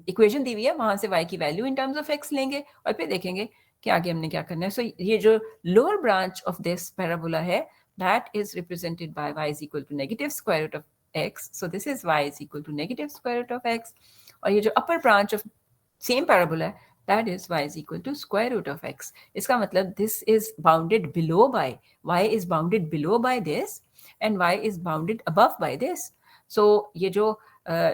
इक्वेशन दी हुई है वहां से y की value in terms of x लेंगे, और फिर देखेंगे कि आगे हमने क्या करना है। सो ये जो lower branch of this parabola है that is represented by y is equal to negative square root of x, so this is y is equal to negative square root of x। और ये जो upper branch of same parabola है that is y is equal to square root of x। इसका मतलब this is bounded below by, y is bounded below by this and y is bounded above by this। so ये जो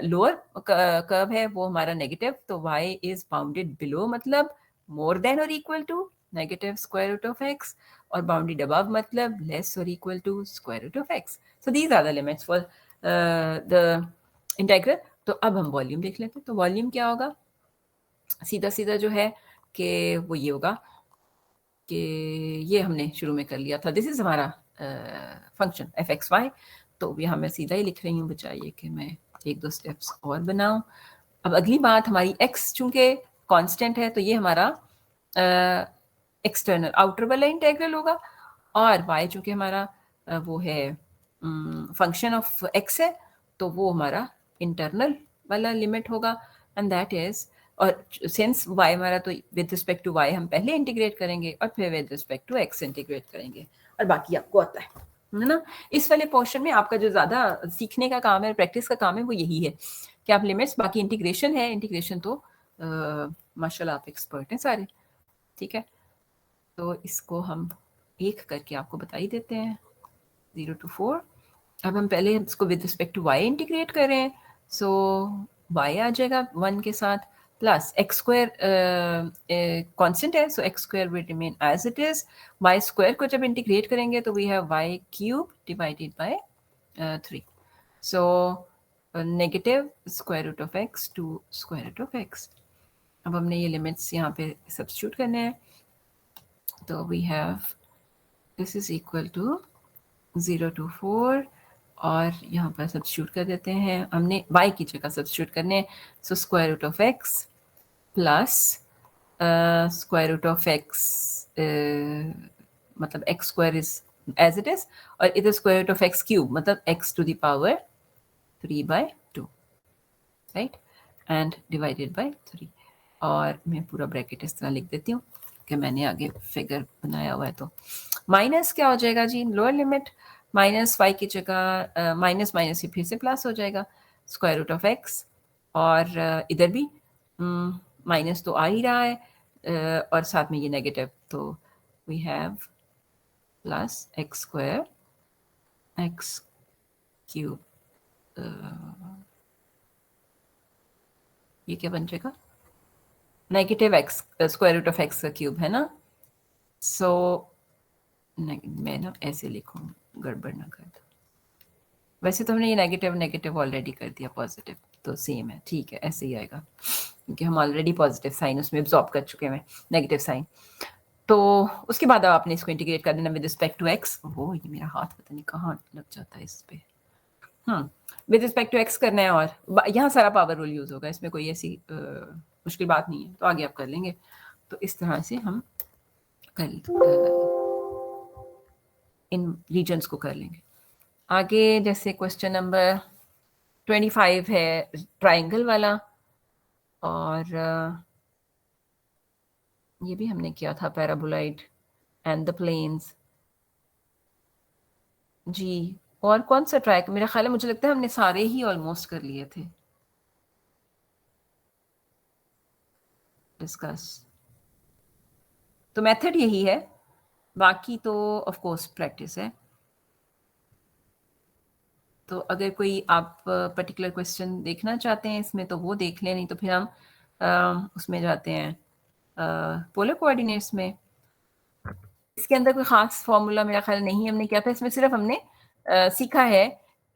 lower curve है वो हमारा negative, तो y is bounded below मतलब more than or equal to negative square root of x, और bounded above मतलब less or equal to square root of x। so these are the limits for the integral। तो अब हम volume देख लेते हैं। तो वॉल्यूम क्या होगा, सीधा सीधा जो है कि वो ये होगा कि ये हमने शुरू में कर लिया था, दिस इज हमारा फंक्शन एफ एक्स वाई। तो यहाँ मैं सीधा ही लिख रही हूँ, बचाइए कि मैं एक दो स्टेप्स और बनाऊँ। अब अगली बात हमारी x चूंकि कांस्टेंट है तो ये हमारा एक्सटर्नल आउटर वाला इंटेग्रल होगा, और y चूंकि हमारा वो है फंक्शन ऑफ x है तो वो हमारा इंटरनल वाला लिमिट होगा, एंड दैट इज, और सिंस y हमारा तो विद रिस्पेक्ट टू y हम पहले इंटीग्रेट करेंगे और फिर with respect to x integrate करेंगे, और बाकी आपको आता है ना। इस वाले पोर्शन में आपका जो ज़्यादा सीखने का काम है, प्रैक्टिस का काम है, वो यही है कि आप लिमिट्स, बाकी इंटीग्रेशन है, इंटीग्रेशन तो माशाल्लाह आप एक्सपर्ट हैं सारे, ठीक है। तो इसको हम एक करके आपको बता ही देते हैं, 0 to 4। अब हम पहले इसको with respect to y integrate कर रहे हैं, सो y आ जाएगा 1 के साथ, प्लस एक्स स्क्वायर कॉन्स्टेंट है, so X square will remain as it is. Y square को जब इंटीग्रेट करेंगे तो we have Y cube divided by 3, so negative square root of X to square root of X. अब हमने ये limits यहाँ पे सब्स्टिट्यूट करने हैं, तो we have this is equal to 0 to 4, और यहाँ पर सब्स्टिट्यूट कर देते हैं, हमने y की जगह सब्स्टिट्यूट करने हैं, so square root of x plus square root of x, मतलब x square is as it is, और इधर square root of x cube मतलब x to the power 3/2, right, and divided by 3। और मैं पूरा ब्रैकेट इस तरह लिख देती हूँ कि मैंने आगे फिगर बनाया हुआ है, तो माइनस क्या हो जाएगा जी, लोअर लिमिट माइनस y की जगह माइनस माइनस फिर से प्लस हो जाएगा, स्क्वायर रूट ऑफ x, और इधर भी माइनस तो आ ही रहा है, और साथ में ये नेगेटिव, तो we have plus X square X cube, ये क्या बन जाएगा, negative X square root of X का क्यूब है ना। सो मैं ना ऐसे लिखूँ, गड़बड़ ना कर दो, वैसे तो हमने ये नेगेटिव नेगेटिव ऑलरेडी कर दिया, पॉजिटिव तो सेम है, ठीक है, ऐसे ही आएगा क्योंकि हम ऑलरेडी पॉजिटिव साइन उसमें एब्जॉर्ब कर चुके हैं, नेगेटिव साइन। तो उसके बाद अब आपने इसको इंटीग्रेट कर देना विद रिस्पेक्ट टू एक्स। वो ये मेरा हाथ पता नहीं कहाँ लग जाता है इस पे, विद रिस्पेक्ट टू एक्स करना है, और यहाँ सारा पावर रूल यूज होगा, इसमें कोई ऐसी मुश्किल बात नहीं है, तो आगे आप कर लेंगे। तो इस तरह से हम इन रीजन्स को कर लेंगे। आगे जैसे क्वेश्चन नंबर 25 है ट्राइंगल वाला, और ये भी हमने किया था, पैराबोलाइड एंड द प्लेन्स जी। और कौन सा ट्राइक, मेरा ख्याल है, मुझे लगता है हमने सारे ही ऑलमोस्ट कर लिए थे डिस्कस, तो मेथड यही है, बाकी तो ऑफ कोर्स प्रैक्टिस है। तो अगर कोई आप पर्टिकुलर क्वेश्चन देखना चाहते हैं इसमें तो वो देख लें, नहीं तो फिर हम उसमें जाते हैं पोलर कोऑर्डिनेट्स में। इसके अंदर कोई खास फॉर्मूला मेरा ख्याल नहीं हमने किया था, इसमें सिर्फ हमने सीखा है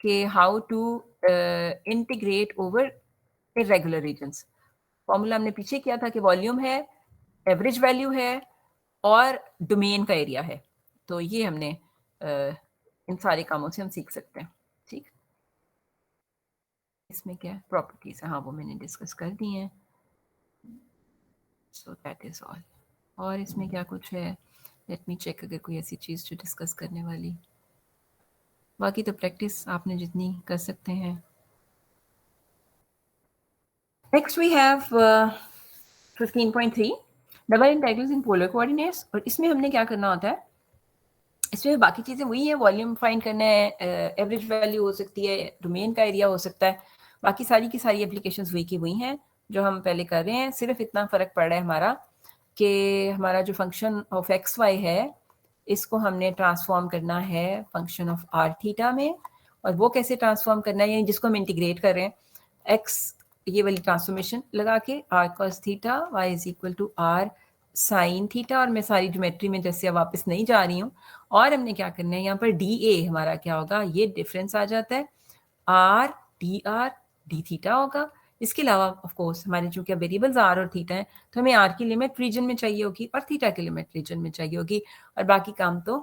कि how to integrate over irregular regions. Formula हमने पीछे किया था कि वॉल्यूम है, एवरेज वैल्यू है, और डोमेन का एरिया है, तो ये हमने इन सारे कामों से हम सीख सकते हैं, ठीक। इसमें क्या प्रॉपर्टीज है, हाँ वो मैंने डिस्कस कर दी हैं, सो दैट इज ऑल। और इसमें क्या कुछ है, लेट मी चेक अगर कोई ऐसी चीज़ जो डिस्कस करने वाली, बाकी तो प्रैक्टिस आपने जितनी कर सकते हैं। Next we have 15.3 double integrals in polar coordinates, और इसमें हमने क्या करना होता है, इसमें बाकी चीज़ें वही है, वॉल्यूम फाइंड करना है, एवरेज वैल्यू हो सकती है, डोमेन का एरिया हो सकता है, बाकी सारी की सारी एप्लीकेशंस वही की वही हैं जो हम पहले कर रहे हैं। सिर्फ इतना फ़र्क पड़ रहा है हमारा कि हमारा जो फंक्शन ऑफ एक्स वाई है इसको हमने ट्रांसफॉर्म करना है फंक्शन ऑफ आर थीटा में, और वो कैसे ट्रांसफॉर्म करना है, यानी जिसको हम इंटीग्रेट कर रहे हैं, एक्स ये वाली ट्रांसफॉर्मेशन लगा के R cos theta Y is equal to R sine theta, और मैं सारी ज्योमेट्री में जैसे अब वापस नहीं जा रही हूँ। और हमने क्या करना है, यहाँ पर डी ए हमारा क्या होगा, ये डिफरेंस आ जाता है, आर डी थीटा होगा। इसके अलावा ऑफ कोर्स हमारे चूंकि वेरिएबल्स आर और थीटा हैं तो हमें आर की लिमिट रीजन में चाहिए होगी और थीटा की लिमिट रीजन में चाहिए होगी, और बाकी काम तो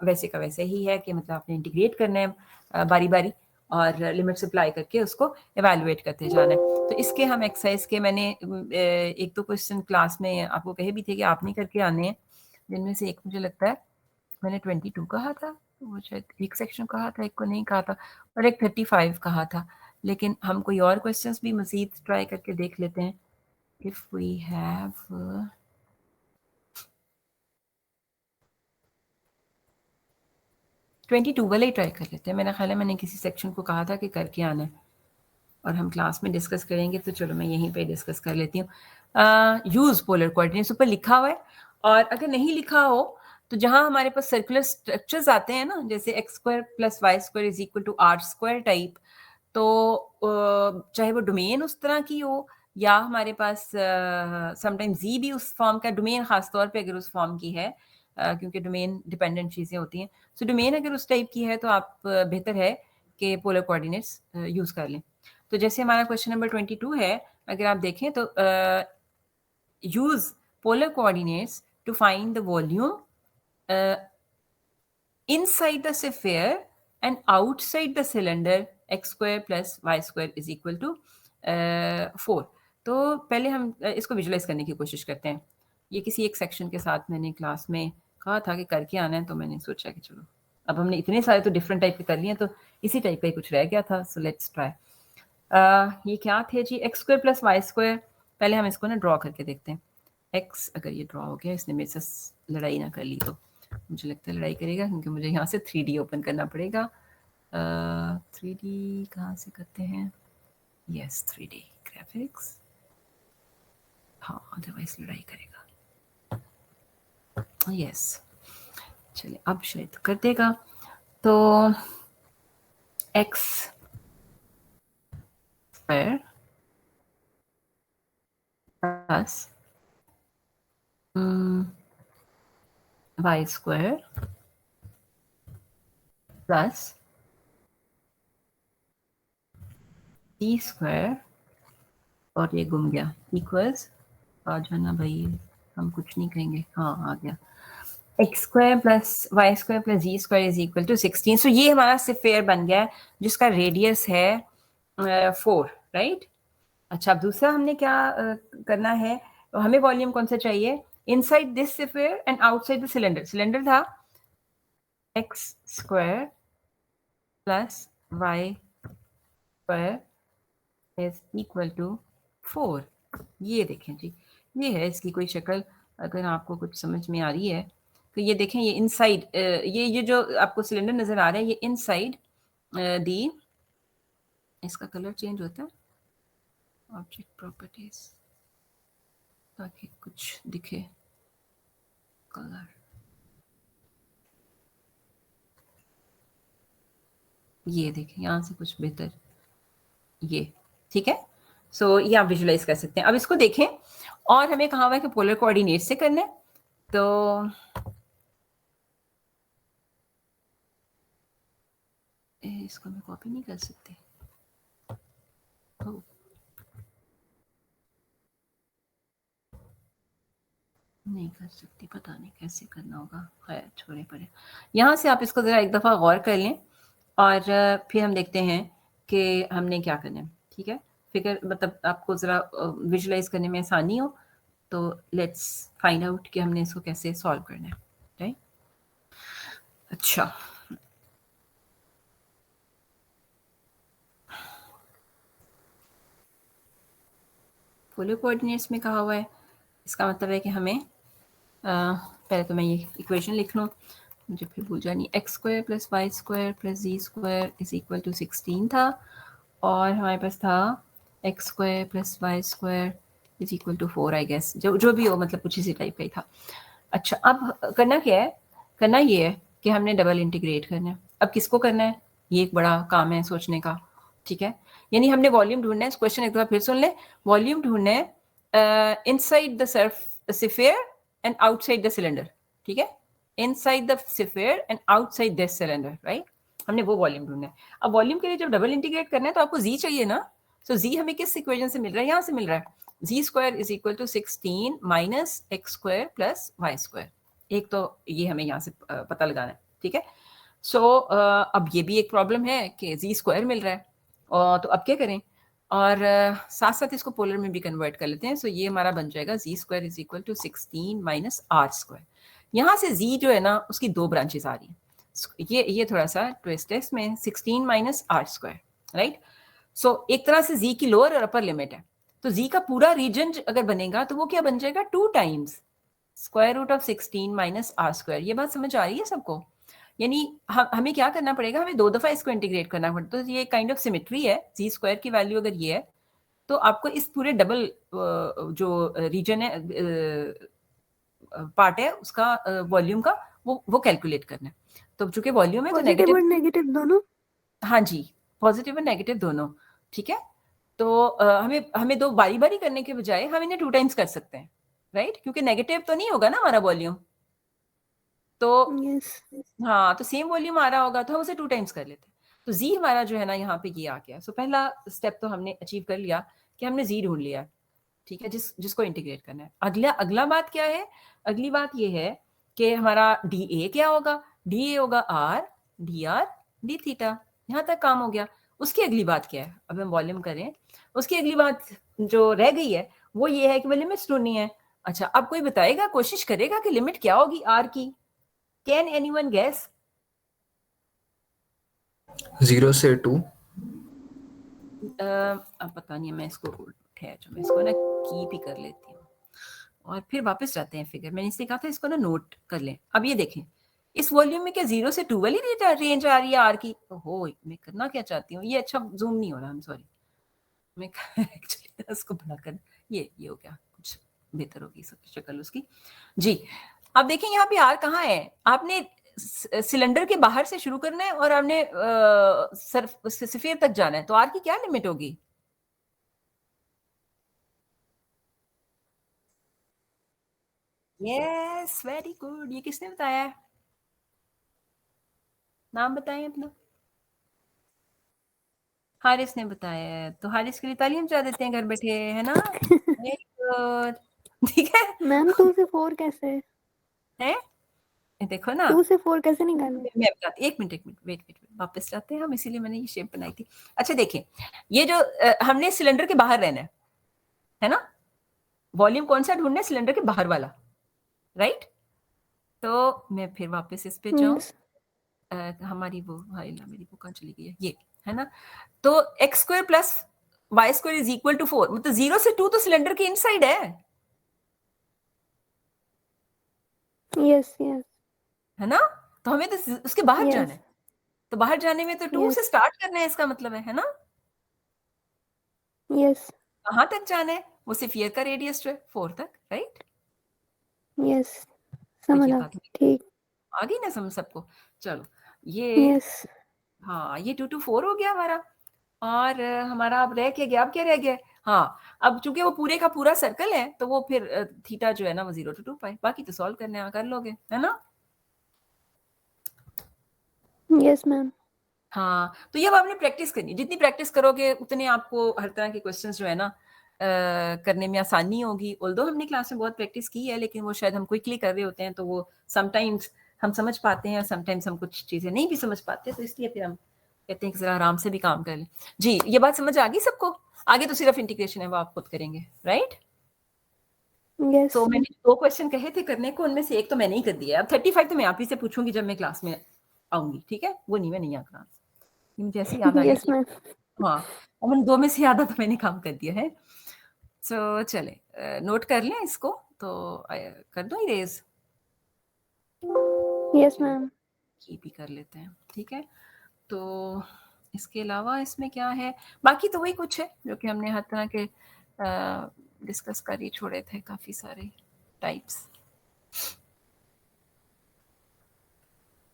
वैसे का वैसे ही है कि मतलब आपने इंटीग्रेट करना है बारी बारी और लिमिट्स अप्लाई करके उसको एवेलुएट करते जाना है। तो इसके हम एक्सरसाइज के मैंने एक तो क्वेश्चन क्लास में आपको कहे भी थे कि आप नहीं करके आने हैं, जिनमें से एक मुझे लगता है मैंने 22 कहा था, वो शायद एक सेक्शन कहा था, एक को नहीं कहा था, और एक 35 कहा था। लेकिन हम कोई और क्वेश्चंस भी मजीद ट्राई करके देख लेते हैं। इफ वी हैव 22 वाले ही ट्राई कर लेते हैं। मेरा ख्याल है मैंने किसी सेक्शन को कहा था कि करके आना है, और हम क्लास में डिस्कस करेंगे, तो चलो मैं यहीं पे डिस्कस कर लेती हूँ। यूज पोलर कोऑर्डिनेट्स ऊपर लिखा हुआ है, और अगर नहीं लिखा हो तो जहां हमारे पास सर्कुलर स्ट्रक्चर्स आते हैं ना, जैसे X square plus Y square is equal to R square type, तो चाहे वो डोमेन उस तरह की हो, या हमारे पास समटाइम जी भी उस फॉर्म का, डोमेन खासतौर पे अगर उस फॉर्म की है, क्योंकि डोमेन डिपेंडेंट चीज़ें होती हैं। सो डोमेन अगर उस टाइप की है तो आप बेहतर है कि पोलर कोऑर्डिनेट्स यूज़ कर लें। तो जैसे हमारा क्वेश्चन नंबर 22 है, अगर आप देखें तो use polar coordinates to find the volume inside the sphere and outside the cylinder x square plus y square is equal to 4। तो पहले हम इसको विजुलाइज करने की कोशिश करते हैं। ये किसी एक सेक्शन के साथ मैंने क्लास में कहा था कि करके आना है, तो मैंने सोचा कि चलो अब हमने इतने सारे तो डिफरेंट टाइप के कर लिए, तो इसी टाइप का ही कुछ रह गया था, सो लेट्स ट्राई। ये क्या थे जी, X square plus Y square. पहले हम इसको ना ड्रॉ करके देखते हैं। एक्स अगर ये ड्रॉ हो गया, इसने मेरे से लड़ाई ना कर ली तो मुझे लगता है लड़ाई करेगा, क्योंकि मुझे यहाँ से 3D ओपन करना पड़ेगा। 3D कहाँ से करते हैं? यस 3D ग्राफिक्स, हाँ अदरवाइज लड़ाई करेगा। यस चलिए अब शायद कर देगा। तो X square plus Y square plus T square, और ये गुम गया, इक्वल्स आ जाना भाई, हम कुछ नहीं कहेंगे, हाँ आ गया, X square plus Y square plus Z square is equal to 16। सो ये हमारा स्फीयर बन गया जिसका रेडियस है 4, राइट। अच्छा, अब दूसरा हमने क्या करना है, तो हमें वॉल्यूम कौन सा चाहिए, inside this sphere and outside the cylinder. Cylinder था X square plus Y square is equal to 4। ये देखें जी, ये है इसकी कोई शक्ल, अगर आपको कुछ समझ में आ रही है तो ये देखें, ये इनसाइड ये जो आपको सिलेंडर नजर आ रहा है, ये इनसाइड दी, इसका कलर चेंज होता है, ऑब्जेक्ट प्रॉपर्टीज, ताकि कुछ दिखे कलर, ये देखें यहाँ से कुछ बेहतर, ये ठीक है। सो ये आप विजुलाइज कर सकते हैं। अब इसको देखें, और हमें कहा हुआ है कि पोलर कोऑर्डिनेट से करना है, तो इसको मैं कॉपी नहीं कर सकती, नहीं कर सकती, पता नहीं कैसे करना होगा, खैर छोड़े पड़े। यहाँ से आप इसको ज़रा एक दफ़ा गौर कर लें, और फिर हम देखते हैं कि हमने क्या करना है, ठीक है। फिगर मतलब आपको ज़रा विजुलाइज करने में आसानी हो, तो लेट्स फाइंड आउट कि हमने इसको कैसे सॉल्व करना है, राइट। अच्छा, पोलर कोऑर्डिनेट्स में कहा हुआ है, इसका मतलब है कि हमें पहले तो मैं ये इक्वेशन लिख लूँ, मुझे फिर भूल जानी, X square plus Y square plus Z square is equal to 16 था, और हमारे पास था X square plus Y square is equal to 4, I guess, जो भी हो, मतलब कुछ इसी टाइप का ही था। अच्छा, अब करना क्या है, करना ये है कि हमने डबल इंटीग्रेट करना है। अब किसको करना है, ये एक बड़ा काम है सोचने का, ठीक है। यानी हमने वॉल्यूम ढूंढना है, क्वेश्चन एक बार फिर सुन ले, वॉल्यूम ढूंढना है inside the sphere and outside the cylinder, ठीक है, inside the sphere and outside this cylinder, right. हमने वो वॉल्यूम ढूंढना है। अब वॉल्यूम के लिए जब डबल इंटीग्रेट करना है तो आपको जी चाहिए ना, सो जी हमें किस इक्वेशन से मिल रहा है, यहाँ से मिल रहा है, Z square is equal to 16 minus X square plus Y square. एक तो ये हमें यहाँ से पता लगाना है, ठीक है। सो अब ये भी एक प्रॉब्लम है कि जी स्क्वायर मिल रहा है, और तो अब क्या करें, और साथ साथ इसको पोलर में भी कन्वर्ट कर लेते हैं. सो ये हमारा बन जाएगा z square is equal to 16 minus R square. यहाँ से z जो है ना उसकी दो ब्रांचेस आ रही हैं. ये थोड़ा सा ट्विस्ट है इसमें. 16 माइनस आर स्क्वायर, राइट. सो एक तरह से z की लोअर और अपर लिमिट है. तो z का पूरा रीजन अगर बनेगा तो वो क्या बन जाएगा, 2 times square root of 16 minus R square. ये बात समझ आ रही है सबको? यानी हमें क्या करना पड़ेगा, हमें 2 दफा इसको इंटीग्रेट करना पड़ता है. तो ये काइंड ऑफ सिमेट्री है. जी स्क्वायर की वैल्यू अगर ये है तो आपको इस पूरे डबल जो रीजन है, पार्ट है उसका, वॉल्यूम का, वो कैलकुलेट करना है. तो चूंकि वॉल्यूम है तो पॉजिटिव और नेगेटिव दोनों. हाँ जी, पॉजिटिव और नेगेटिव दोनों. ठीक है. तो हमें दो बारी बारी करने के बजाय हम इन्हें 2 टाइम्स कर सकते हैं, राइट. क्योंकि नेगेटिव तो नहीं होगा ना हमारा वॉल्यूम. तो यस. हाँ, तो सेम वॉल्यूम आ रहा होगा तो हम उसे 2 टाइम्स कर लेते हैं. तो z हमारा जो है ना यहाँ पे ये आ गया. सो पहला स्टेप तो हमने अचीव कर लिया कि हमने z ढूंढ लिया. ठीक है, जिसको इंटीग्रेट करना है. अगला बात क्या है? अगली बात ये है कि हमारा dA क्या होगा? dA होगा r dr d थीटा. यहाँ तक काम हो गया. उसकी अगली बात क्या है? अब हम वॉल्यूम करें. उसकी अगली बात जो रह गई है वो ये है कि वो लिमिट्स ढूंढनी है. अच्छा, अब कोई बताएगा, कोशिश करेगा कि लिमिट क्या होगी r की? Can anyone guess? 0 से 2. अब पता नहीं, मैं इसको ठहर जो मैं इसको ना कीप ही कर लेती हूँ और फिर वापस जाते हैं फिगर. मैंने इसलिए कहा था इसको ना नोट कर लें. अब ये देखें, इस वॉल्यूम में क्या 0 से 2 वाली रेंज आ रही है आर की? ओहो, मैं करना क्या चाहती हूँ, ये अच्छा जूम नहीं हो रहा. I'm सॉरी, मैं एक्चुअली इसको बड़ा कर, ये हो गया, कुछ बेहतर होगी शक्ल उसकी. जी, अब देखें यहाँ पे आर कहाँ है. आपने सिलेंडर के बाहर से शुरू करना है और आपने सफेयर तक जाना है. तो आर की क्या लिमिट होगी? Yes, very good. ये किसने बताया है? नाम बताएं अपना. हारिस ने बताया है. तो हारिस के लिए तालियां बजा देते हैं घर बैठे, है ना. Very good. ठीक है मैम 2 से 4 कैसे? है, देखो ना. 2 से 4 कैसे निकालें? मैं बताती, एक मिनट वेट, वापस जाते हैं हम, इसीलिए मैंने ये शेप बनाई थी. अच्छा देखिए, ये जो हमने सिलेंडर के बाहर रहना है ना. वॉल्यूम कौन सा ढूंढना है? सिलेंडर के बाहर वाला, राइट. तो मैं फिर वापस इस पे जाऊं. यस. हमारी वो मेरी वो कहाँ चली गई है, ये है ना. तो X square plus Y square is equal to 4. मतलब 0 से 2 तो सिलेंडर के इनसाइड है यस. यस. है ना. तो हमें तो उसके बाहर जाना यस. है. तो बाहर जाने में तो 2 से यस. स्टार्ट करना है, इसका मतलब है ना. यस. कहाँ तक जाना है? वो सिफियर का रेडियस जो है 4 तक, राइट. यस. तो समझ ये आ बात गई. ठीक. आ गई ना समझ सबको. चलो ये, यस. हाँ, ये 2 to 4 हो गया हमारा. और हमारा अब रह क्या गया? अब क्या रह गया? हाँ, अब चूंकि वो पूरे का पूरा सर्कल है तो वो फिर थीटा जो है ना वो 0 to 2 पाई. बाकी तो सॉल्व करने कर लोगे, है ना. Yes ma'am. हाँ, तो ये अब आपने प्रैक्टिस करनी. जितनी प्रैक्टिस करोगे उतने आपको हर तरह के क्वेश्चंस जो है ना करने में आसानी होगी. ऑल्दो हमने क्लास में बहुत प्रैक्टिस की है, लेकिन वो शायद हम क्विकली कर रहे होते हैं तो वो समटाइम्स हम समझ पाते हैं, समटाइम्स हम कुछ चीजें नहीं भी समझ पाते. तो इसलिए फिर हम कहते हैं कि जरा आराम से भी काम कर लें. जी, ये बात समझ आ गई सबको? आगे तो सिर्फ इंटीग्रेशन है, वो आप खुद करेंगे, राइट. यस. तो मैंने 2 क्वेश्चन कहे थे करने को, उनमें से एक तो मैंने ही कर दिया है. अब 35 तो मैं आप ही से पूछूंगी जब मैं क्लास में आऊंगी. ठीक है, वो नहीं, मैं नहीं आकर मुझे ऐसे याद आ गया यस कि मैम. हाँ, अब उन 2 में से आधा तो मैंने काम कर दिया है. सो चले नोट कर लें इसको. तो कर दो इरेज. Yes ma'am. कीप ही कर लेते हैं, ठीक है. तो इसके अलावा इसमें क्या है? बाकी तो वही कुछ है जो कि हमने हर तरह के डिस्कस कर ही छोड़े थे, काफी सारे टाइप्स.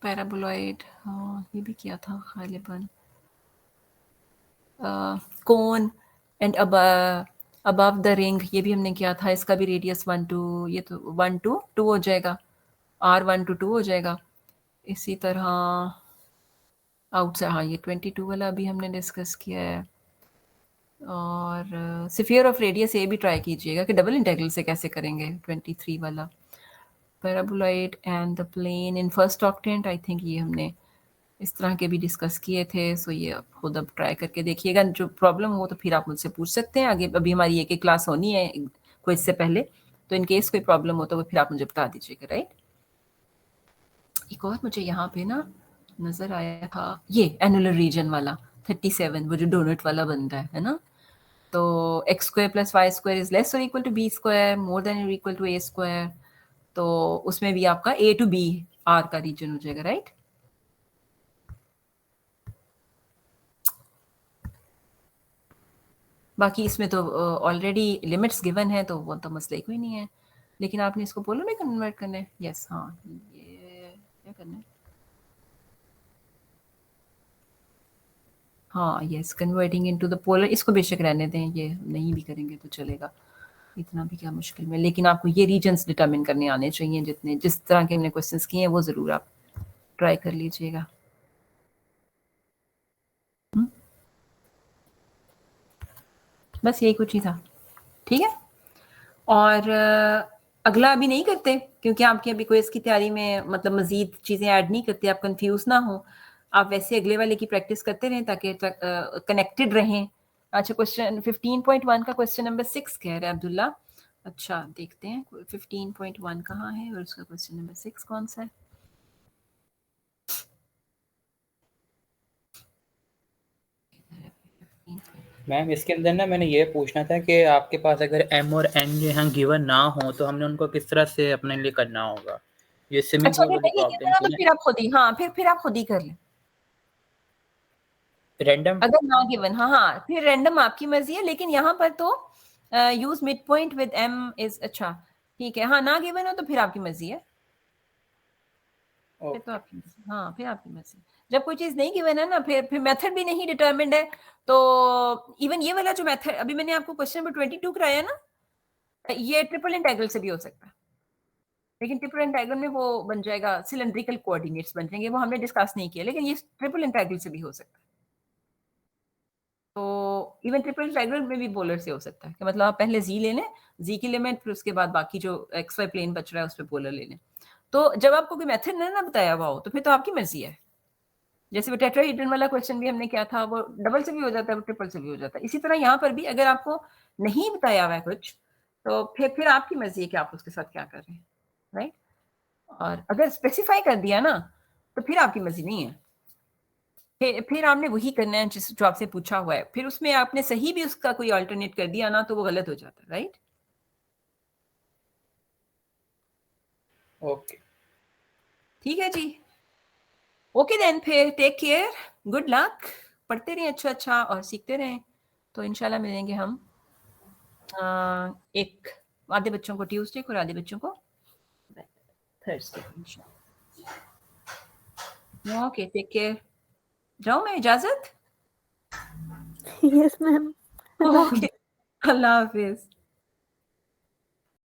पैराबोलॉइड, हाँ ये भी किया था गालिबन. Cone and above the ring, ये भी हमने किया था. इसका भी रेडियस 1 to, ये तो 1 to 2 हो जाएगा. R1 to 2 हो जाएगा. इसी तरह आउटसाइड, हाँ ये 22 वाला अभी हमने डिस्कस किया है. और स्फीयर ऑफ रेडियस ये भी ट्राई कीजिएगा कि डबल इंटीग्रल से कैसे करेंगे. 23 वाला paraboloid and the plane in first octant, I think ये हमने इस तरह के भी डिस्कस किए थे। सो ये आप खुद अब ट्राई करके देखिएगा, जो प्रॉब्लम हो तो फिर आप मुझसे पूछ सकते हैं आगे। अभी हमारी एक क्लास होनी है कोई इससे पहले, तो इन केस कोई प्रॉब्लम हो तो वो फिर आप मुझे बता दीजिएगा, राइट। एक और मुझे यहाँ पे ना नजर आया था, ये एनुलर रीजन वाला 37, वो जो डोनट वाला बनता है ना। तो X square plus Y square is less और equal to B square more than और इक्वल टू ए स्क्वायर। तो उसमें भी आपका ए टू बी आर का रीजन हो जाएगा, राइट। बाकी इसमें तो ऑलरेडी लिमिट्स गिवन है, तो वो तो मसले कोई नहीं है। लेकिन आपने इसको पोलर में कन्वर्ट करना है। यस, हाँ, ये क्या करना है, हाँ yes, converting into the polar. इसको बेशक रहने दें, ये नहीं भी करेंगे तो चलेगा, इतना भी क्या मुश्किल में। लेकिन आपको ये रीजन्स डिटरमिन करने आने चाहिए, जितने जिस तरह के हमने क्वेश्चंस किए हैं वो ज़रूर आप ट्राई कर लीजिएगा। बस यही कुछ ही था, ठीक है। और अगला अभी नहीं करते, क्योंकि आपके अभी क्विज की तैयारी में मतलब मजीद चीज़ें ऐड नहीं करते, आप कंफ्यूज ना हो। आप वैसे अगले वाले की प्रैक्टिस करते रहें ताकि कनेक्टेड रहें। अच्छा, क्वेश्चन 15.1 का क्वेश्चन नंबर 6 कह रहा है अब्दुल्ला। अच्छा, देखते हैं 15.1 कहाँ है और उसका क्वेश्चन नंबर 6 कौन सा है। मैम इसके अंदर ना मैंने ये पूछना था कि आपके पास अगर एम और एन जो हैं गिवन ना हो तो हमने उनको किस तरह से अपने लिए करना होगा। ये स्विमिंग अच्छा, पूल अगर वाली नहीं प्रॉब्लम गिवन थी तो ना, फिर आप खुद ही, हाँ, फिर आप खुद ही कर लें। रैंडम। अगर ना गिवन, हाँ हाँ, फिर रैंडम आपकी मर्जी है, लेकिन यहाँ पर तो use mid point with M is अच्छा, ठीक है। हाँ, ना गिवन हो तो फिर आपकी मर्जी है, फिर तो आपकी मर्जी, हाँ फिर आपकी मर्जी। जब कोई चीज नहीं गिवन है ना, फिर मेथड भी नहीं डिटरमिन्ड है, तो इवन ये वाला जो मेथड अभी मैंने आपको क्वेश्चन नंबर 22 कराया ना, ये ट्रिपल इंटीग्रल से भी हो सकता है। लेकिन ट्रिपल इंटीग्रल में वो बन जाएगा सिलेंड्रिकल कोऑर्डिनेट्स बन जाएंगे, वो हमने डिस्कस नहीं किया, लेकिन ये ट्रिपल इंटीग्रल से भी हो सकता है। तो इवन ट्रिपल इंटीग्रल में भी पोलर से हो सकता है कि मतलब आप पहले जी ले लें, जी की लिमिट, फिर उसके बाद बाकी जो एक्स वाई प्लेन बच रहा है उस पर पोलर ले लें। तो जब आपको कोई मेथड ना बताया हुआ हो तो फिर तो आपकी मर्जी है। जैसे वो टेट्राहेड्रन वाला क्वेश्चन भी हमने किया था, वो डबल से भी हो जाता है, वो ट्रिपल से भी हो जाता है। इसी तरह यहाँ पर भी अगर आपको नहीं बताया हुआ है कुछ, तो फिर आपकी मर्जी है कि आप उसके साथ क्या कर रहे हैं, राइट। और अगर स्पेसिफाई कर दिया ना, तो फिर आपकी मर्जी नहीं है, फिर आपने वही करना है जिस जो आपसे पूछा हुआ है। फिर उसमें आपने सही भी उसका कोई अल्टरनेट कर दिया ना, तो वो गलत हो जाता है, राइट। ओके, ठीक है जी, ओके देन, फिर टेक केयर, गुड लक, पढ़ते रहें अच्छा अच्छा और सीखते रहें। तो इंशाल्लाह मिलेंगे हम एक आधे बच्चों को ट्यूसडे को और आधे बच्चों को थर्सडे को इंशाल्लाह। ओके, टेक केयर, जाऊँ मैं, इजाजत। Yes, ma'am. ओके, अल्लाह हाफिज।